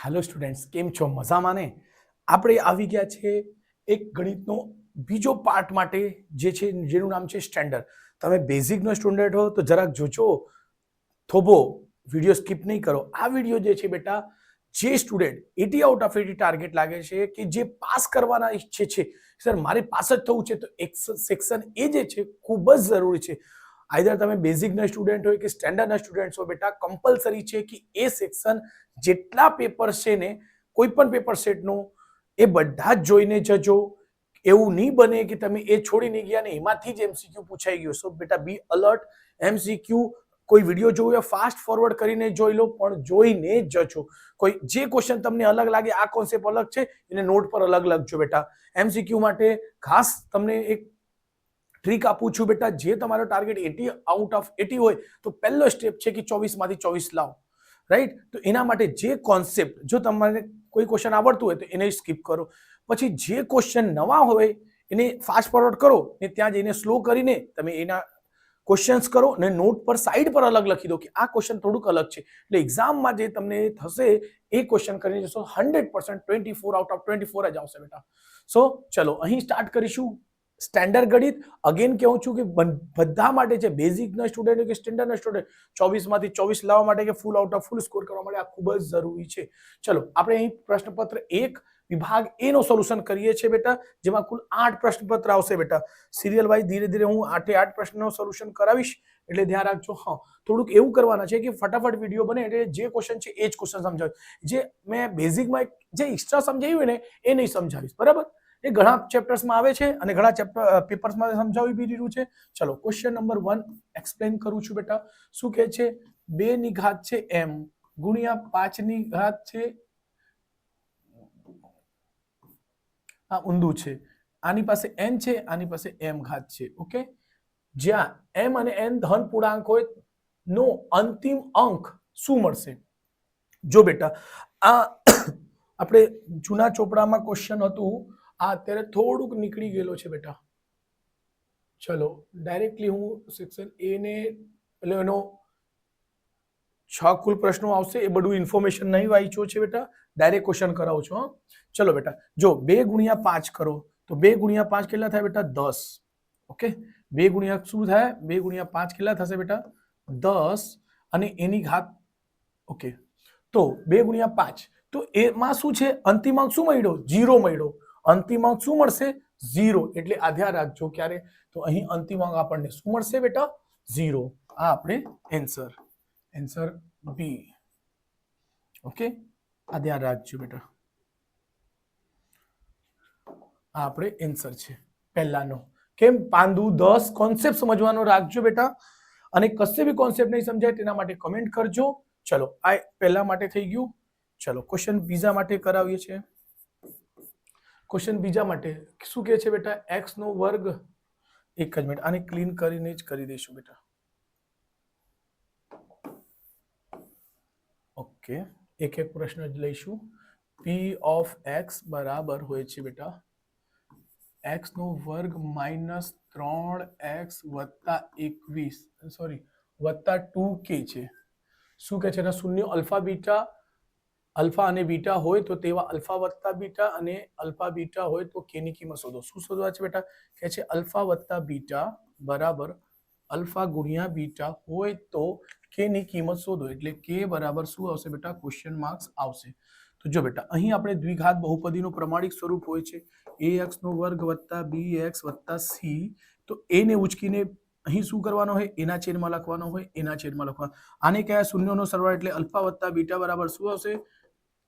Hello students, કેમ છો? મજામાં ને? આપણે આવી ગયા છે એક ગણિતનો બીજો પાર્ટ માટે, જે છે જેનું નામ છે સ્ટેન્ડર્ડ. તમે બેઝિકનો સ્ટુડન્ટ હો તો જરાક જોજો, થોભો, વિડીયો સ્કીપ નહીં કરો. આ વિડીયો જે છે બેટા, જે સ્ટુડન્ટ 80 આઉટ ઓફ 80 ટાર્ગેટ લાગે છે, કે જે પાસ કરવાના ઈચ્છે છે, સર મારે પાસ જ થવું છે, તો એક સેક્શન એ જે છે ખૂબ જ જરૂરી છે. આઈધર તમે બેઝિકના સ્ટુડન્ટ હોય કે સ્ટેન્ડર્ડના સ્ટુડન્ટ હો બેટા, કમ્પલસરી છે કે એ સેક્શન જેટલા પેપર છે ને, કોઈ પણ પેપર સેટનું, એ બધા જ જોઈને જજો. એવું નહીં બને કે તમે એ છોડીને ગયા ને એમાંથી જ એમસીક્યુ પૂછાઈ ગયો. સો બેટા બી અલર્ટ. એમસીક્યુ કોઈ વિડીયો જોયો ફાસ્ટ ફોરવર્ડ કરીને જોઈ લો, પણ જોઈને જ જજો. કોઈ જે ક્વેશ્ચન તમને અલગ લાગે, આ કોન્સેપ્ટ અલગ છે, એને નોટ પર અલગ લખજો બેટા. એમસીક્યુ માટે ખાસ તમને એક ટ્રીક આપું છું બેટા, જે તમારો ટાર્ગેટ 80 આઉટ ઓફ 80 હોય તો પહેલો સ્ટેપ છે કે 24 માંથી 24 લાવો, રાઈટ? તો એના માટે જે કોન્સેપ્ટ, જો તમારે કોઈ ક્વેશ્ચન આવડતું હોય તો એને સ્કીપ કરો, પછી જે ક્વેશ્ચન નવા હોય એને ફાસ્ટ ફોરવર્ડ કરો ને ત્યાં જઈને સ્લો કરીને તમે એના ક્વેશ્ચન્સ કરો ને નોટ પર સાઈડ પર અલગ લખી દો કે આ ક્વેશ્ચન થોડુંક અલગ છે, એટલે એક્ઝામમાં જે તમને થશે એ ક્વેશ્ચન કરીને જશો 100% 24 આઉટ ઓફ 24 જ આવશે બેટા. સો ચલો અહીં સ્ટાર્ટ કરીશું સ્ટેન્ડર્ડ ગણિત. અગેન કહું છું કે બધા માટે છે, બેઝિકના સ્ટુડન્ટ કે સ્ટેન્ડર્ડના સ્ટુડન્ટ, 24 માંથી 24 લાવવા માટે કે ફૂલ આઉટ ઓફ ફૂલ સ્કોર કરવા માટે આ ખૂબ જ જરૂરી છે. ચલો આપણે અહીં પ્રશ્નપત્ર 1 વિભાગ એ નો સોલ્યુશન કરીએ છીએ બેટા, જેમાં કુલ 8 પ્રશ્નપત્ર આવશે બેટા. સિરિયલ વાઇઝ ધીરે ધીરે હું 8 પ્રશ્નનો સોલ્યુશન કરાવીશ, એટલે ધ્યાન રાખજો. હા, થોડુંક એવું કરવાના છે કે ફટાફટ વિડીયો બને એટલે જે ક્વેશ્ચન છે એ જ ક્વેશ્ચન સમજાવીશ. જે મેં બેઝિકમાં જે એક્સ્ટ્રા સમજાવ્યું ને એ નહીં સમજાવીશ, બરાબર? એ ઘણા ચેપ્ટર્સમાં આવે છે અને ઘણા પેપર્સમાં સમજાવી બી રહ્યું છે. ચલો ક્વેશ્ચન નંબર 1 એક્સપ્લેન કરું છું બેટા. શું કહે છે? 2 ની ઘાત છે m ગુણ્યા 5 ની ઘાત છે, આ ઊંધું છે, આની પાસે n છે, આની પાસે m ઘાત છે. ઓકે, જ્યાં m અને n ધન પૂર્ણાંક હોય નો અંતિમ અંક શું મળશે? જો બેટા, આ આપણે જૂના ચોપડામાં ક્વેશ્ચન હતું, આ અત્યારે થોડુંક નીકળી ગયેલો છે બેટા. ચલો ડાયરેક્ટલી હું સેક્શન એ ને, એટલે એનો 6 કુલ પ્રશ્નો આવશે, એ બધું ઇન્ફોર્મેશન નહીં વાંચ્યો છે બેટા, ડાયરેક્ટ ક્વેશ્ચન કરાવું છું. ચલો બેટા, જો 2 ગુણ્યા 5 કરો તો 2 ગુણ્યા 5 કેટલા થાય બેટા? 10. ઓકે, 2 ગુણ્યા શું થાય? 2 ગુણ્યા 5 કેટલા થશે બેટા? 10. અને એની ઘાત. ઓકે, તો 2 ગુણ્યા 5, તો એમાં શું છે? અંતિમ અંક શું મળ્યો? 0 મળ્યો. અંતિમ અંક શું મળશે? 0. એટલે આ ધ્યાન રાખજો ક્યારે, તો અહીં અંતિમ અંક આપણને શું મળશે બેટા? 0. આ આપણે એન્સર બી. ઓકે, આ ધ્યાન રાખજો બેટા, આ આપણે એન્સર છે પહેલાનો. કેમ? પાંદુ 10 કોન્સેપ્ટ સમજવાનો રાખજો બેટા, અને કશે બી કોન્સેપ્ટ નહીં સમજાય તેના માટે કમેન્ટ કરજો. ચલો આ પહેલા માટે થઈ ગયું. ચલો ક્વેશ્ચન બીજા માટે કરાવીએ છીએ. ક્વેશ્ચન બીજા માટે શું કહે છે બેટા? x નો વર્ગ. એક જ મિનિટ, આને ક્લીન કરીને જ કરી દઈશું બેટા. ઓકે, એક એક પ્રશ્ન જ લઈશું. p ઓફ x બરાબર હોય છે બેટા x નો વર્ગ માઇનસ 3x વત્તા 21, સોરી વત્તા 2k છે. શું કહે છે? એના શૂન્ય અલ્ફા બીટા, અલ્ફા અને બીટા હોય તો તેવા અલ્ફા વત્તા બીટા અને અલ્ફા બીટા હોય તો k ની કિંમત શોધો. શું શોધવા છે બેટા? કહે છે અલ્ફા વત્તા બીટા બરાબર અલ્ફા ગુણ્યા બીટા હોય તો k ની કિંમત શોધો. એટલે k બરાબર શું આવશે બેટા? ક્વેશ્ચન માર્ક્સ આવશે. તો જો બેટા, અહીં આપણે દ્વિઘાત બહુપદીનું પ્રમાણિક સ્વરૂપ હોય છે ax નો વર્ગ વત્તા bx વત્તા c. તો a ને ઉચકીને અહીં શું કરવાનો હોય? એના છેદમાં લખવાનો હોય, એના છેદમાં લખવાનો. આને કયા? શૂન્યનો સરવાળો, એટલે અલ્ફા વત્તા બીટા બરાબર શું આવશે?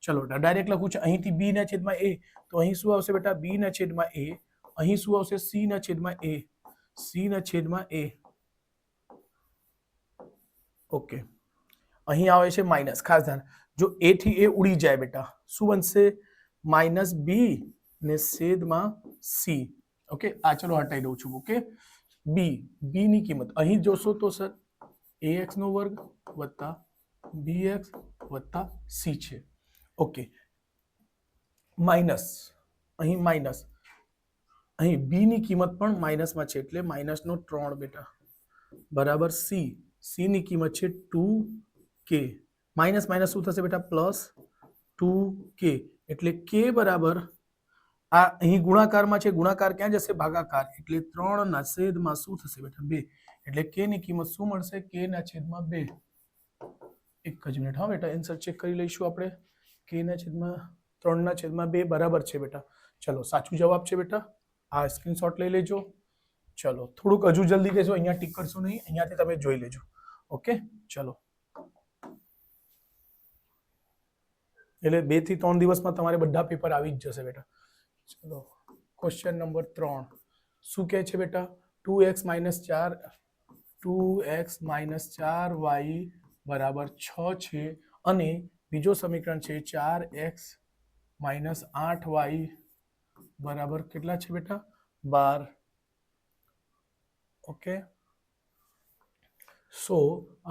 ચલો ડાયરેક્ટ લખું છું, અહીંથી b ના છેદમાં a, તો અહીં શું આવશે બેટા? b ના છેદમાં a. અહીં શું આવશે? c ના છેદમાં a, c ના છેદમાં a. ઓકે, અહીં આવે છે માઇનસ. ખાસ ધ્યાન, જો a થી a ઉડી જાય બેટા, શું બનશે? માઇનસ b ને છેદમાં c. ઓકે, આ ચલો હટાઈ દઉં છું. ઓકે, b ની કિંમત અહીં જોશો તો સર ax નો વર્ગ વત્તા bx વત્તા c છે. ઓકે, માઇનસ, અહીં માઇનસ, અહીં b ની કિંમત પણ માઇનસમાં છે, એટલે માઇનસ નો 3 બેટા બરાબર c ની કિંમત છે 2k. માઇનસ માઇનસ શું થશે બેટા? પ્લસ. 2k એટલે k બરાબર આ અહીં ગુણાકારમાં છે, ગુણાકાર ક્યાં જશે? ભાગાકાર. એટલે 3/2 શું થશે બેટા? 2. એટલે k ની કિંમત શું મળશે? k/2. એક જ મિનિટ હા બેટા, આન્સર ચેક કરી લઈશું આપણે. k/3/2 બરાબર છે બેટા. ચલો સાચું જવાબ છે બેટા. આ સ્ક્રીનશોટ લઈ લેજો. ચલો થોડુંક હજુ જલ્દી કહેજો, અહીંયા ટીક કરશો નહીં, અહીંયાથી તમે જોઈ લેજો. ઓકે ચલો. એટલે 2 થી 3 દિવસમાં તમારે બધા પેપર આવી જ જશે બેટા. ચલો ક્વેશ્ચન નંબર 3 શું કહે છે બેટા? 2x - 4y બરાબર 6 છે અને બીજો સમીકરણ છે 4x - 8y બરાબર કેટલા છે બેટા? 12. ઓકે સો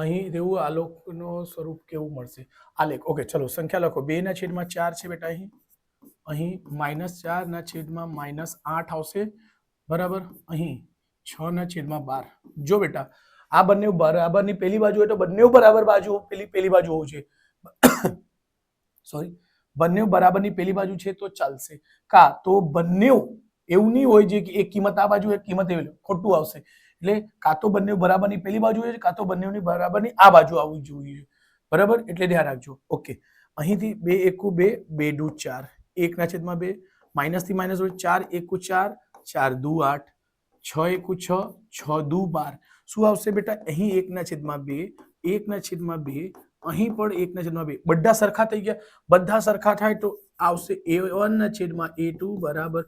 અહીં તેવું આલેખનો સ્વરૂપ કેવું મળશે? આલેખ. ઓકે ચલો સંખ્યા લખો. 2/4 છે બેટા. અહીં -4/-8 આવશે બરાબર. અહીં 6/12. જો બેટા આ બંને બરાબરની પેલી બાજુ હોય તો બંને બરાબર બાજુ પેલી બાજુ હોવું જોઈએ. સોરી, બંને બરાબરની પેલી બાજુ છે તો ચાલશે. કા તો બંને એવું નહીં હોય જે એક કિંમત આ બાજુ એક કિંમત એવી, ખોટું આવશે. એટલે કાં તો બંને બરાબરની પેલી બાજુ હોય કાં તો બંનેની બરાબરની આ બાજુ આવવી જોઈએ બરાબર. એટલે ધ્યાન રાખજો. ઓકે અહીંથી 2 એકુ 2, 2 દુ 4, 1/2 માઇનસ થી માઇનસ હોય 4 એકુ 4, 4 દુ 8, 6 એકુ 6, 6 દુ 12. શું આવશે બેટા? અહીં 1/2, 1/2, અહીં પણ 1/2. બધા સરખા થઈ ગયા. બધા સરખા થાય તો આવશે a1/a2 બરાબર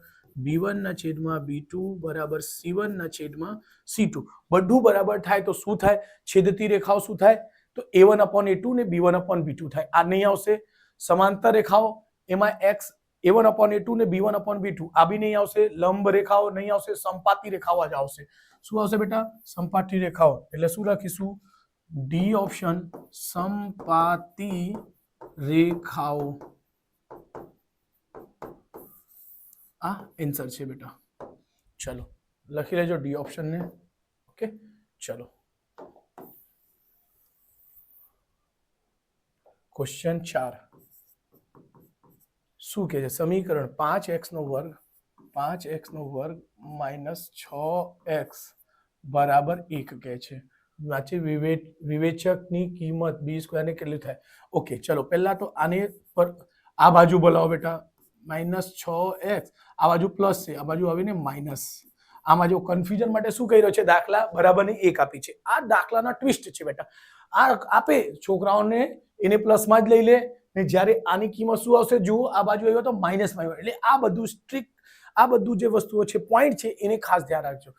b1/b2 બરાબર c1/c2. બધું બરાબર થાય તો શું થાય? છેદતી રેખાઓ શું થાય? તો a1/a2 ને b1/b2 થાય. આ નહીં આવશે. સમાંતર રેખાઓ એમાં x a1/a2 ને b1/b2 આ બી નહીં આવશે. લંબ રેખાઓ નહીં આવશે. સંપાતી રેખાઓ જ આવશે. શું આવશે બેટા? સંપાતી રેખાઓ. એટલે શું લખીશું? ડી ઓપ્શન, સંપાતી રેખાઓ. આ આન્સર છે બેટા. ચલો લખી લેજો ડી ઓપ્શન ને. ઓકે ચલો ક્વેશ્ચન 4 શું કહે છે? સમીકરણ 5x² માઇનસ 6x બરાબર 1 કહે છે. વાંચી વિવેચકની કિંમત b² ને કેટલી થાય? ઓકે ચલો પહેલા તો આને પર આ બાજુ બોલાવો બેટા. -6x આ બાજુ પ્લસ છે, આ બાજુ આવીને માઇનસ. આમાં જો કન્ફ્યુઝન માટે શું કહી રહ્યો છે? દાખલા બરાબરની 1 આપી છે. આ દાખલાના ટ્વિસ્ટ છે બેટા. આ આપે છોકરાઓને એને પ્લસમાં જ લઈ લે ને જ્યારે આની કિંમત શું આવશે જુઓ. આ બાજુ આવ્યો તો માઇનસમાં આવ્યો. એટલે આ બધું સ્ટ્રિક્ટ, આ બધું જે વસ્તુઓ છે પોઈન્ટ છે એને ખાસ ધ્યાન રાખજો.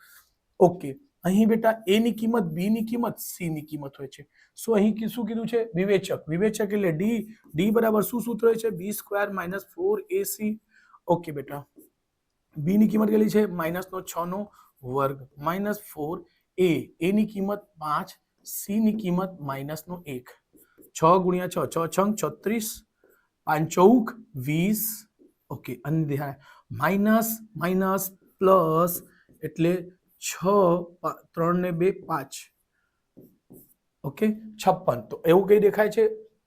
ઓકે અહીં બેટા a ની કિંમત, b ની કિંમત, c ની કિંમત હોય છે. સો અહીં શું કીધું છે? વિવેચક. વિવેચક એટલે d બરાબર શું સૂત્ર હોય છે? b² - 4ac. ઓકે બેટા b ની કિંમત કેટલી છે? -6 વર્ગ -4a. a ની કિંમત 5, c ની કિંમત -1. 6 × 6 6 છંગ 36, 5 ચોક 20. ઓકે અને ધ્યાન માઇનસ પ્લસ એટલે 6 3 ને 2 5. ઓકે 56. તો એવું કઈ દેખાય છે?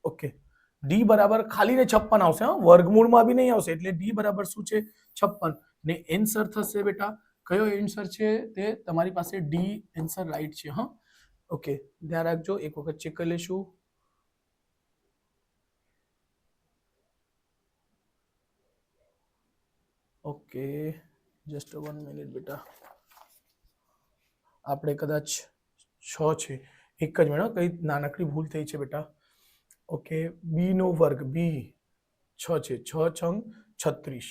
ઓકે d બરાબર ખાલી ને 56 આવશે. હા વર્ગમૂળમાં બી નહીં આવશે. એટલે d બરાબર શું છે? 56. ને આન્સર થશે બેટા કયો આન્સર છે? તે તમારી પાસે d આન્સર રાઈટ છે. હા ઓકે ધ્યાન રાખજો. એક વખત ચેક કરી લેશું. ઓકે જસ્ટ 1 મિનિટ બેટા. આપણે કદાચ 6 છે. એક જ મિનિટ, કઈ નાનકડી ભૂલ થઈ છે બેટા. ઓકે b નો વર્ગ, b 6 છે. 6 છંગ 36,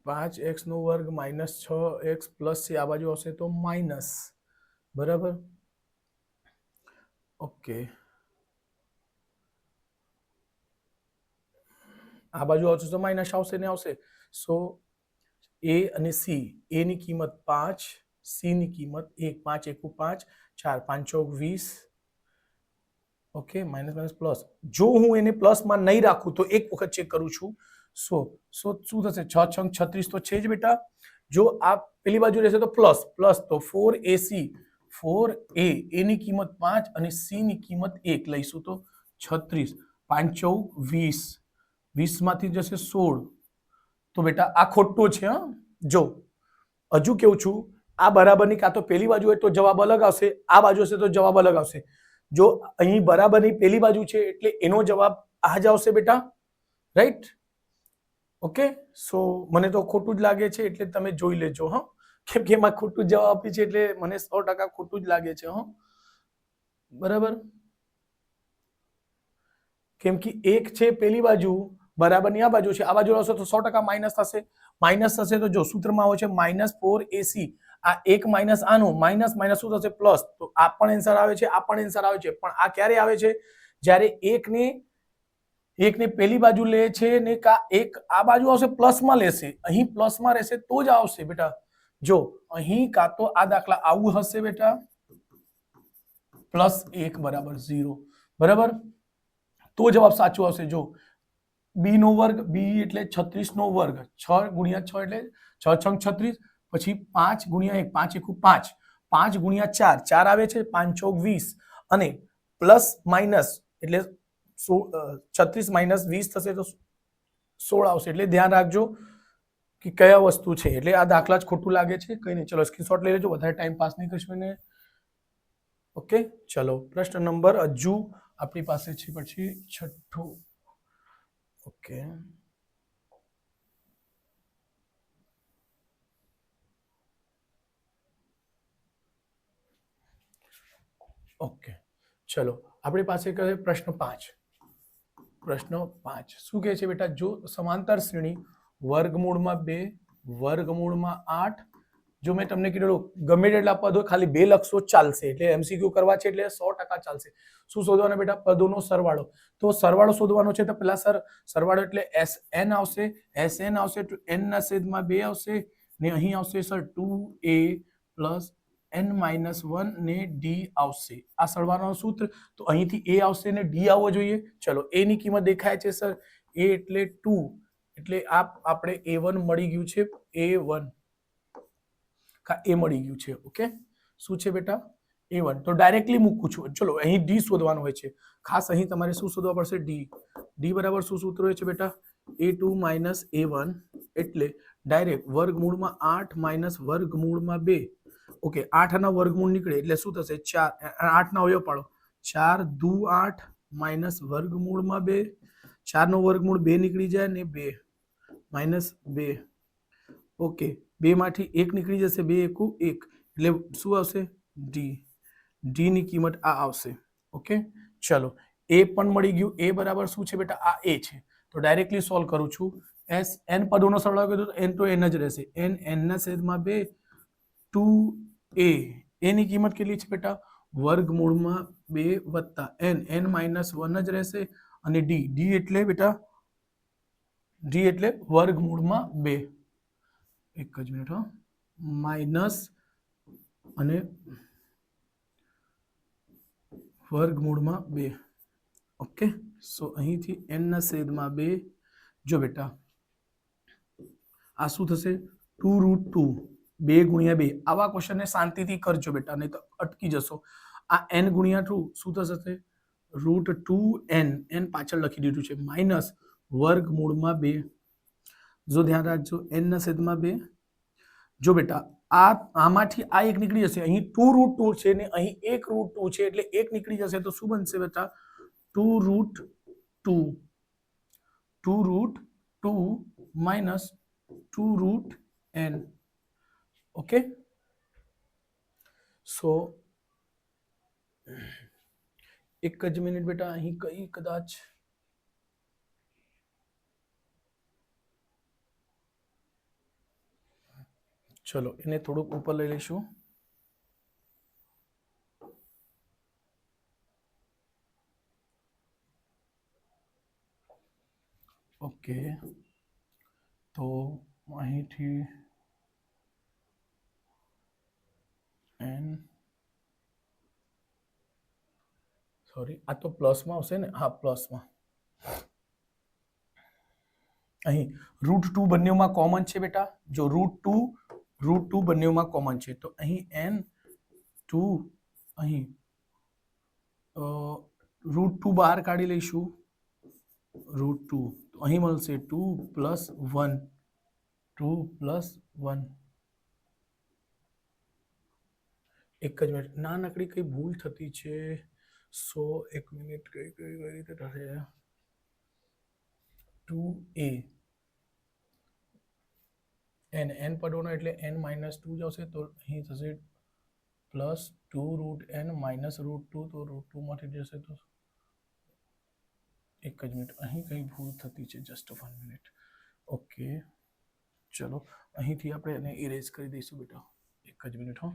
5x નો વર્ગ -6x પ્લસ છે. આ બાજુ આવશે તો માઇનસ બરાબર. ઓકે આ બાજુ આવશે તો માઇનસ આવશે ને આવશે. સો a અને c, a ની કિંમત 5, c ની કિંમત 1. 5 એકુ 5, 4 5 ચોક 20. Okay minus plus. જો હું એને પ્લસમાં નહીં રાખું તો એક વખત ચેક કરું છું. સો શું થશે? 6 છંગ 36 તો છે જ બેટા. જો આ પેલી બાજુ રહેશે તો પ્લસ તો 4ac, 4a, a ની કિંમત 5 અને c ની કિંમત 1 લઈશું તો 36. 5 × 20, 20 માંથી જશે 16, તો બેટા આ ખોટું છે. જો હજુ કેવું છું, આ બરાબરની કાં તો પેલી બાજુ હોય તો જવાબ અલગ આવશે, આ બાજુ હશે તો જવાબ અલગ આવશે. જો અહીં બરાબરની પેલી બાજુ છે એટલે એનો જવાબ આ જ આવશે બેટા, રાઈટ? ઓકે, સો મને તો ખોટું જ લાગે છે એટલે તમે જોઈ લેજો. કેમ કે એમાં ખોટું જવાબ આપી છે એટલે મને 100% ખોટું જ લાગે છે. બરાબર, કેમ કે એક છે પેલી બાજુ, બરાબરની આ બાજુ છે, આ બાજુ આવશે તો 100% માઇનસ થશે. માઇનસ થશે તો જો સૂત્રમાં આવે છે -4ac, આ એક માઇનસ આનું, માઇનસ માઇનસ શું થશે પ્લસ, તો આ પણ આન્સર આવે છે, આ પણ આન્સર આવે છે. પણ આ ક્યારે આવે છે? જ્યારે એકને પેલી બાજુ લે છે ને એક આ બાજુ આવશે પ્લસમાં લેશે, અહીં પ્લસમાં રહેશે તો જ આવશે બેટા. જો અહીં કાં તો આ દાખલા આવું હશે બેટા, +1 = 0, બરાબર, તો જવાબ સાચો આવશે. જો b નો વર્ગ, b એટલે 36 નો વર્ગ, 6 × 6 એટલે 6 × 36, પછી 5 × 1, 5 × 5, 5 × 4, 4 આવે છે, 5 × 20, અને પ્લસ માઇનસ એટલે 36 - 20 થશે તો 16 આવશે. એટલે ધ્યાન રાખજો કે કયા વસ્તુ છે. એટલે આ દાખલા જ ખોટું લાગે છે, કઈ નહીં. ચલો સ્ક્રીનશોટ લઈ લેજો, વધારે ટાઈમ પાસ નહીં કરશો ને. ઓકે, ચલો પ્રશ્ન નંબર હજુ આપણી પાસે છે પછી 6. ઓકે, ઓકે, ચલો આપણી પાસે કહે પ્રશ્ન 5. પ્રશ્ન 5 શું કહે છે બેટા? જો સમાંતર શ્રેણી વર્ગમૂળમાં 2, વર્ગમૂળમાં 8, જો મેં તમને કીધું ગમે તેટલા પદો ખાલી 2 લખશો ચાલશે, એટલે એમસીક્યુ કરવા છે એટલે 100% ચાલશે. શું શોધવાનું બેટા? પદોનો સરવાળો. તો સરવાળો શોધવાનો છે તો પેલા સરવાળો એટલે SN આવશે, SN આવશે તો n ના છેદમાં 2 આવશે, ને અહીં આવશે સર 2a + n - 1 ને d આવશે. આ સરવાળાનું સૂત્ર, તો અહીંથી a આવશે ને d આવવો જોઈએ. ચલો a ની કિંમત દેખાય છે સર, a એટલે 2, એટલે આપણે a1 મળી ગયું છે, a1 એ મળી ગયું છે. ઓકે, શું છે બેટા? a1. તો ડાયરેક્ટલી મૂકું છું. ચલો અહીં d શોધવાનું હોય છે, ખાસ અહીં તમારે શું શોધવા પડશે? d બરાબર શું સૂત્ર હોય છે બેટા? a2 - a1, એટલે ડાયરેક્ટ વર્ગમૂળમાં 8 - વર્ગમૂળમાં 2. ઓકે, 8 ના વર્ગમૂળ નીકળે એટલે શું થશે? 4. 8 ના અવયવ પાડો, 4 દુ 8 - વર્ગમૂળમાં 2, 4 નો વર્ગમૂળ 2 નીકળી જાય ને 2 -2. ઓકે, 2 માંથી 1 નીકળી જશે, 2 એકુ 1, એટલે શું આવશે? d. d ની કિંમત આ આવશે. ઓકે, ચલો a પણ મળી ગયું. a બરાબર શું છે બેટા? આ a છે. તો ડાયરેક્ટલી સોલ્વ કરું છું. n પદોનો સરવાળો કર્યો તો n તો n જ રહેશે, n ના છેદમાં 2, 2a. a ની કિંમત કેટલી છે બેટા? વર્ગમૂળમાં 2 વત્તા n -1 જ રહેશે, અને d એટલે બેટા, d એટલે વર્ગમૂળમાં 2. એક જ મિનિટ, માઇનસ અને વર્ગમૂળમાં 2. ઓકે, સો અહીંથી n ના છેદમાં 2. જો બેટા આ શું થશે? 2√2, 2 × 2. આવા ક્વેશ્ચનને શાંતિથી કરજો બેટા, નહીં તો અટકી જશો. આ n × 2 શું થશે? √2n, n પાછળ લખી દીધું છે, માઇનસ વર્ગમૂળમાં 2. જો ધ્યાન રાખજો, n ના છેદમાં 2. જો બેટા આમાંથી આ એક નીકળી જશે, અહીં 2√2 છે ને અહીં 1√2 છે, એટલે 1 નીકળી જશે તો શું બનશે બેટા? 2√2, 2√2 માઇનસ 2√n. ઓકે, સો એક જ મિનિટ બેટા, અહીં કઈ કદાચ ચલો એને થોડુંક ઉપર લઈ લઈશું. ઓકે, તો અહીંથી n, સોરી આ તો પ્લસમાં આવશે ને? હા, પ્લસમાં. અહીં √2 બંનેમાં કોમન છે બેટા. જો √2 બંનેમાં કોમન છે તો અહીં n2, અહીં √2 બહાર કાઢી લઈશું, √2 તો અહીં મળશે 2 + 1 2 + 1 એક જ મિનિટ નાનકડી કઈ ભૂલ થતી છે 100 એક મિનિટ કઈ રીતે થશે 2a n પડવાનો એટલે n - 2 જ આવશે તો અહીં થશે +2 √n - √2 તો √2 માંથી જશે તો એક જ મિનિટ અહીં કઈ ભૂલ થતી છે જસ્ટ 1 મિનિટ ઓકે ચલો અહીંથી આપણે એને ઇરેઝ કરી દઈશું બેટા એક જ મિનિટ હો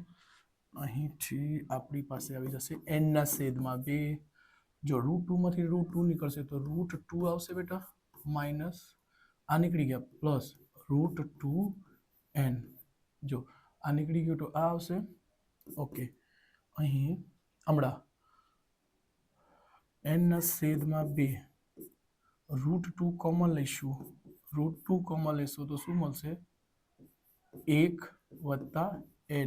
અહીંથી આપણી પાસે આવી જશે n ના છેદમાં 2 જો √2 માંથી √2 નીકળશે તો √2 આવશે બેટા માઈનસ આ નીકળી ગયા પ્લસ √2n જો આ નીકળી ગયું તો આ આવશે ઓકે અહીં હમણાં n ના છેદમાં 2 √2 કોમન લઈશું √2 કોમન લેશું તો શું મળશે 1 + n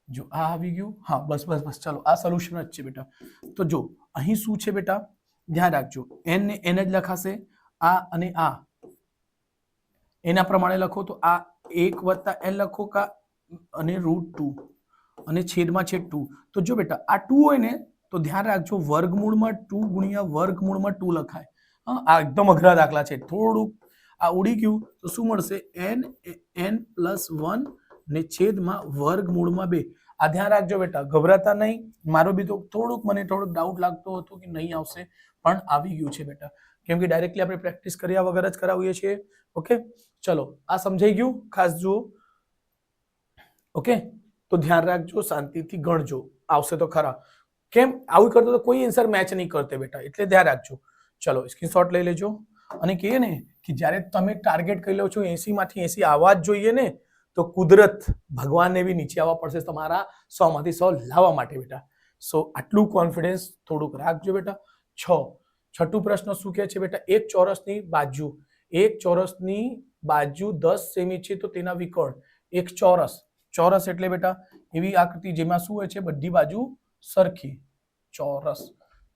જો આ આવી ગયું હા બસ ચાલો આ સોલ્યુશન જ છે બેટા તો જો અહીં શું છે બેટા ધ્યાન રાખજો n ને n જ લખાશે આ અને આ એના પ્રમાણે લખો તો આ 1 + n લખો કા અને √2 અને છેદમાં છે 2 તો જો બેટા આ 2 હોય ને તો ધ્યાન રાખજો વર્ગમૂળમાં 2 × વર્ગમૂળમાં 2 લખાય હા આ એકદમ અઘરા દાખલા છે થોડુંક આ ઉડી ગયું તો શું મળશે n + 1 ને છેદમાં વર્ગમૂળમાં 2 આ ધ્યાન રાખજો બેટા ગભરાતા નહીં મારો બી તો થોડુંક ડાઉટ લાગતો હતો કે નહીં આવશે પણ આવી ગયું છે બેટા કેમ કે ડાયરેક્ટલી આપણે પ્રેક્ટિસ કર્યા વગર જ કરાવીએ છીએ ઓકે ચલો આ સમજાઈ ગયું ખાસ જુઓ ઓકે તો ધ્યાન રાખજો શાંતિથી ગણજો આવશે તો ખરા કેમ આવું કરતો તો કોઈ આન્સર મેચ નહીં કરતે બેટા એટલે ધ્યાન રાખજો ચલો સ્ક્રીનશોટ લઈ લેજો અને કહે ને કે જ્યારે તમે ટાર્ગેટ કરી લો છો 80 માંથી 80 આવવા જ જોઈએ ને તો કુદરત ભગવાનને બી નીચે આવવા પડશે તમારા 100 માંથી 100 લાવવા માટે બેટા સો આટલું કોન્ફિડન્સ થોડુંક રાખજો બેટા છઠ્ઠું પ્રશ્ન શું કહે છે બેટા એક ચોરસની બાજુ 10 સેમી છે તો તેના વિકર્ણ એક ચોરસ એટલે બેટા એવી આકૃતિ જેમાં શું હોય છે બધી બાજુ સરખી ચોરસ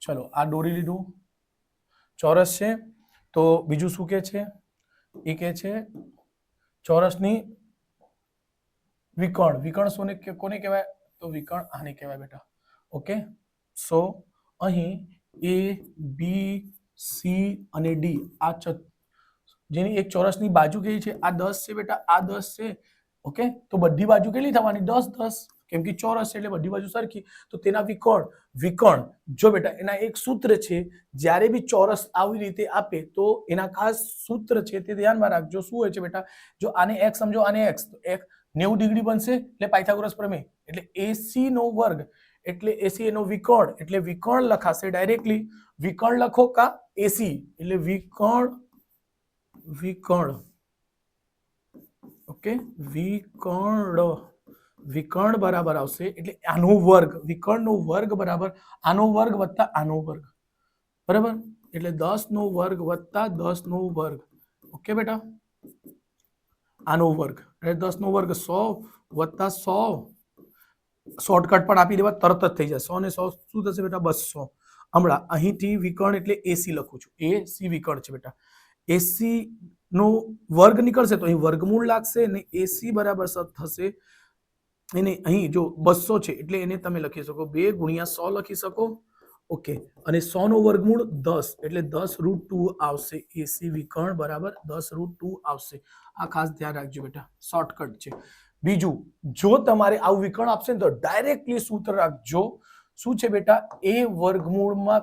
ચલો આ દોરી લીધું ચોરસ છે તો બીજું શું કહે છે એ કહે છે ચોરસની વિકર્ણ કોને કહેવાય તો વિકર્ણ આને કહેવાય બેટા ઓકે સો અહીં A B C અને D આ જેની એક ચોરસની બાજુ કેવી છે આ 10 છે બેટા આ 10 છે ઓકે તો બધી બાજુ કેટલી થવાની 10 કેમ કે ચોરસ છે એટલે બધી બાજુ સરખી તો તેના વિકર્ણ જો બેટા એના એક સૂત્ર છે જ્યારે બી ચોરસ આવી રીતે આપે તો એના ખાસ સૂત્ર છે તે ધ્યાનમાં રાખજો શું હોય છે બેટા જો આને x સમજો આને x તો x 90 ડિગ્રી બનશે એટલે પાયથાગોરસ પ્રમેય એટલે AC નો વર્ગ એટલે AC એનો વિકર્ણ એટલે વિકર્ણ લખાશે ડાયરેક્ટલી વિકર્ણ લખો કા AC એટલે વિકર્ણ ઓકે વિકર્ણ બરાબર આવશે એટલે આનો વર્ગ વિકર્ણનો વર્ગ બરાબર આનો વર્ગ વત્તા આનો વર્ગ બરાબર એટલે 10 નો વર્ગ વત્તા 10 નો વર્ગ ઓકે બેટા આનો વર્ગ એટલે 10 નો વર્ગ 100 વત્તા 100 શોર્ટકટ પણ આપી દેવા તરત જ થઈ જાય 100 ને 100 શું થશે બેટા 200 હમણાં અહીંથી વિકર્ણ એટલે AC લખું છું AC વિકર્ણ છે બેટા AC નો વર્ગ નીકળશે તો અહીં વર્ગમૂળ લાગશે અને AC બરાબર થશે એને અહીં જો 200 છે એટલે એને તમે લખી શકો 2 × 100 લખી શકો ઓકે અને 100 નો વર્ગમૂળ 10 એટલે 10 √2 આવશે AC વિકર્ણ બરાબર 10 √2 આવશે આ ખાસ ધ્યાન રાખજો બેટા શોર્ટકટ છે બીજું જો તમારે આવું વિકર્ણ આપશે ને તો ડાયરેક્ટલી સૂત્ર રાખજો શું છે બેટા A વર્ગમૂળમાં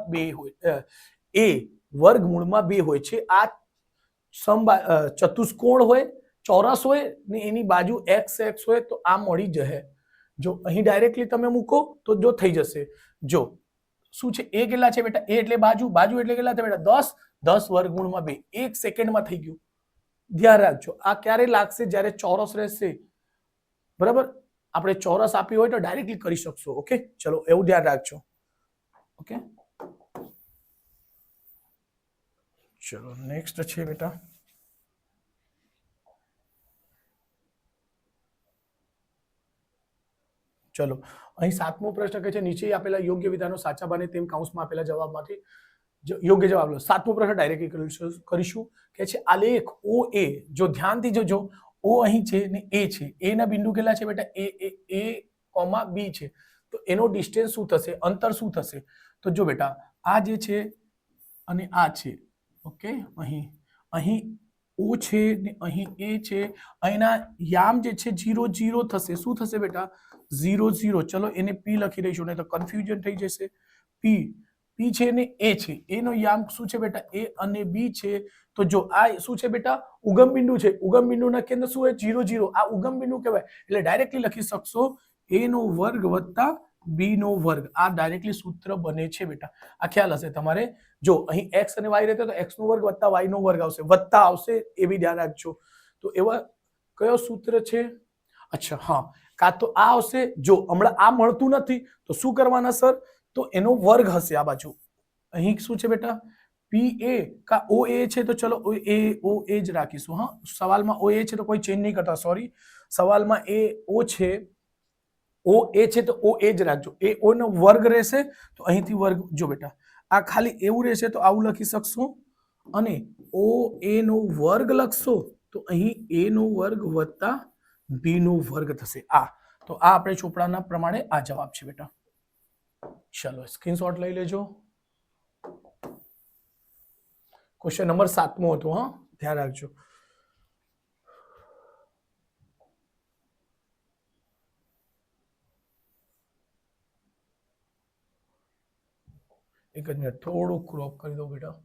2 હોય છે આ ચતુષ્કોણ હોય ચોરસ હોય ને એની બાજુ x હોય તો આ મળી જશે જો અહીં ડાયરેક્ટલી તમે મૂકો તો જો થઈ જશે જો શું છે A કેટલા છે બેટા A એટલે બાજુ એટલે કેટલા છે બેટા 10 વર્ગમૂળમાં 2 1 સેકન્ડમાં થઈ ગયું ધ્યાન રાખજો આ ક્યારે લાગશે જ્યારે ચોરસ રહેશે બરાબર આપણે ચોરસ આપ્યું હોય તો ડાયરેક્ટલી કરી શકશો ઓકે ચલો એવું ધ્યાન રાખજો ઓકે ચલો નેક્સ્ટ છે બેટા ચલો અહીં 7મો પ્રશ્ન કહે છે નીચે આપેલા યોગ્ય વિધાનો સાચા બને તેમ કૌંસમાં આપેલા જવાબમાંથી યોગ્ય જવાબ લો. સાતમો પ્રશ્ન ડાયરેક્ટલી કરીશું કે છે આલેખ ઓ એ, જો ધ્યાનથી જોજો ઓ અહીં છે ને એ છે, એ ના બિંદુ કેટલા છે બેટા? એ કોમા બી છે, તો એનો ડિસ્ટન્સ શું થશે, અંતર શું થશે? તો જો બેટા આ જે છે અને આ છે, ઓકે, અહીં ઓ છે ને અહીં એ છે, અહીંના યામ જે છે 0 0 થશે. શું થશે બેટા? 0 0. ચલો એને પી લખી દઈશું, નહીં તો કન્ફ્યુઝન થઈ જશે. પી છે ને એ છે, એનો યામ શું છે બેટા? એ અને બી છે. તો જો આ શું છે બેટા? ઉગમ બિંદુ છે. ઉગમ બિંદુના કેન્દ્ર શું હોય? 0 0. આ ઉગમ બિંદુ કહેવાય. એટલે ડાયરેક્ટલી લખી શકશો a નો વર્ગ વત્તા b નો વર્ગ. આ ડાયરેક્ટલી સૂત્ર બને છે બેટા. આ ખ્યાલ હશે તમારે. જો અહીં x અને y રહેતો તો x નો વર્ગ વત્તા y નો વર્ગ આવશે, વત્તા આવશે, એ બી ધ્યાન રાખજો. તો એવા કયો સૂત્ર છે? અચ્છા, હા, કાં તો આ આવશે. જો હમણાં આ મળતું નથી તો શું કરવાના સર? તો એનો વર્ગ હશે આ બાજુ. અહીં શું છે બેટા? પી એ કા ઓ એ છે, તો ચલો ઓ એ જ રાખીશું. હા, સવાલમાં ઓ એ છે તો કોઈ ચેન્જ નહીં કરતા, સોરી. સવાલમાં એ ઓ છે, ઓ એ છે તો ઓ એ જ રાખજો. એ ઓ નો વર્ગ રહેશે તો અહીંથી વર્ગ. જો બેટા આ ખાલી એવું રહેશે તો આવું લખી શકશું, અને ઓ એ નો વર્ગ લખશો તો અહીં એ નો વર્ગ વત્તા બી નો વર્ગ થશે. આ તો આ આપણે ચોપડાના પ્રમાણે આ જવાબ છે બેટા. ચલો સ્ક્રીનશોટ લઈ લેજો. ક્વેશ્ચન નંબર 7મો હતો. હા, ધ્યાન રાખજો. એક જ મિનિટ, થોડું ક્રોપ કરી દો બેટા.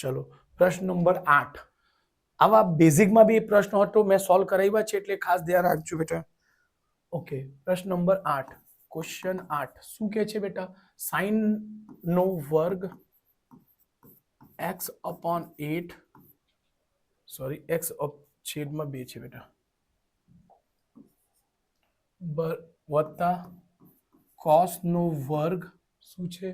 ચલો પ્રશ્ન નંબર 8. આવા બેઝિકમાં બી પ્રશ્ન હતો, મેં સોલ્વ કરાવ્યા છે, એટલે ખાસ ધ્યાન રાખજો બેટા. ઓકે, પ્રશ્ન નંબર 8, ક્વેશ્ચન 8 શું કહે છે બેટા? સાઇન નો વર્ગ x/8, સોરી, x/2 છે બેટા, વત્તા cos નો વર્ગ શું છે?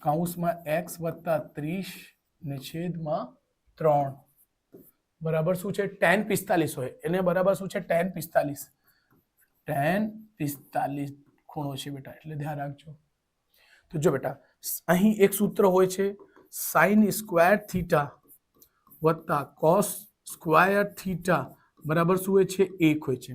કૌંસમાં x વત્તા 30 ને છેદમાં 3 બરાબર શું છે? tan 45 હોય. એને બરાબર શું છે? tan 45. tan 45 ખૂણો છે બેટા, એટલે ધ્યાન રાખજો. તો જો બેટા અહીં એક સૂત્ર હોય છે, sin સ્ક્વેર થીટા વત્તા cos સ્ક્વેર થીટા બરાબર શું હોય છે? 1 હોય છે.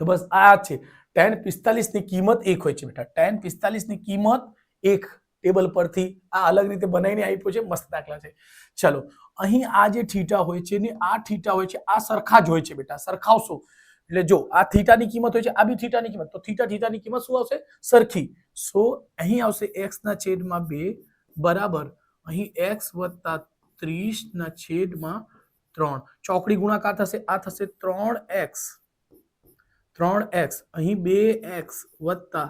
તો બસ આ છે. tan 45 ની કિંમત 1 હોય છે બેટા. tan 45 ની કિંમત 1 ટેબલ પરથી આ અલગ રીતે બનાવીને આપ્યો છે. મસ્ત દાખલા છે. ચલો અહીં આ જે થીટા હોય છે ને આ થીટા હોય છે, આ સરખા જ હોય છે બેટા. સરખાવશો એટલે જો આ થીટાની કિંમત હોય છે, આ બી થીટાની કિંમત, તો થીટાની કિંમત શું આવશે? સરખી. સો અહીં આવશે x/2 બરાબર અહીં x વત્તા 30/3. ચોકડી ગુણાકાર થશે, આ થશે 3x. અહીં 2x વત્તા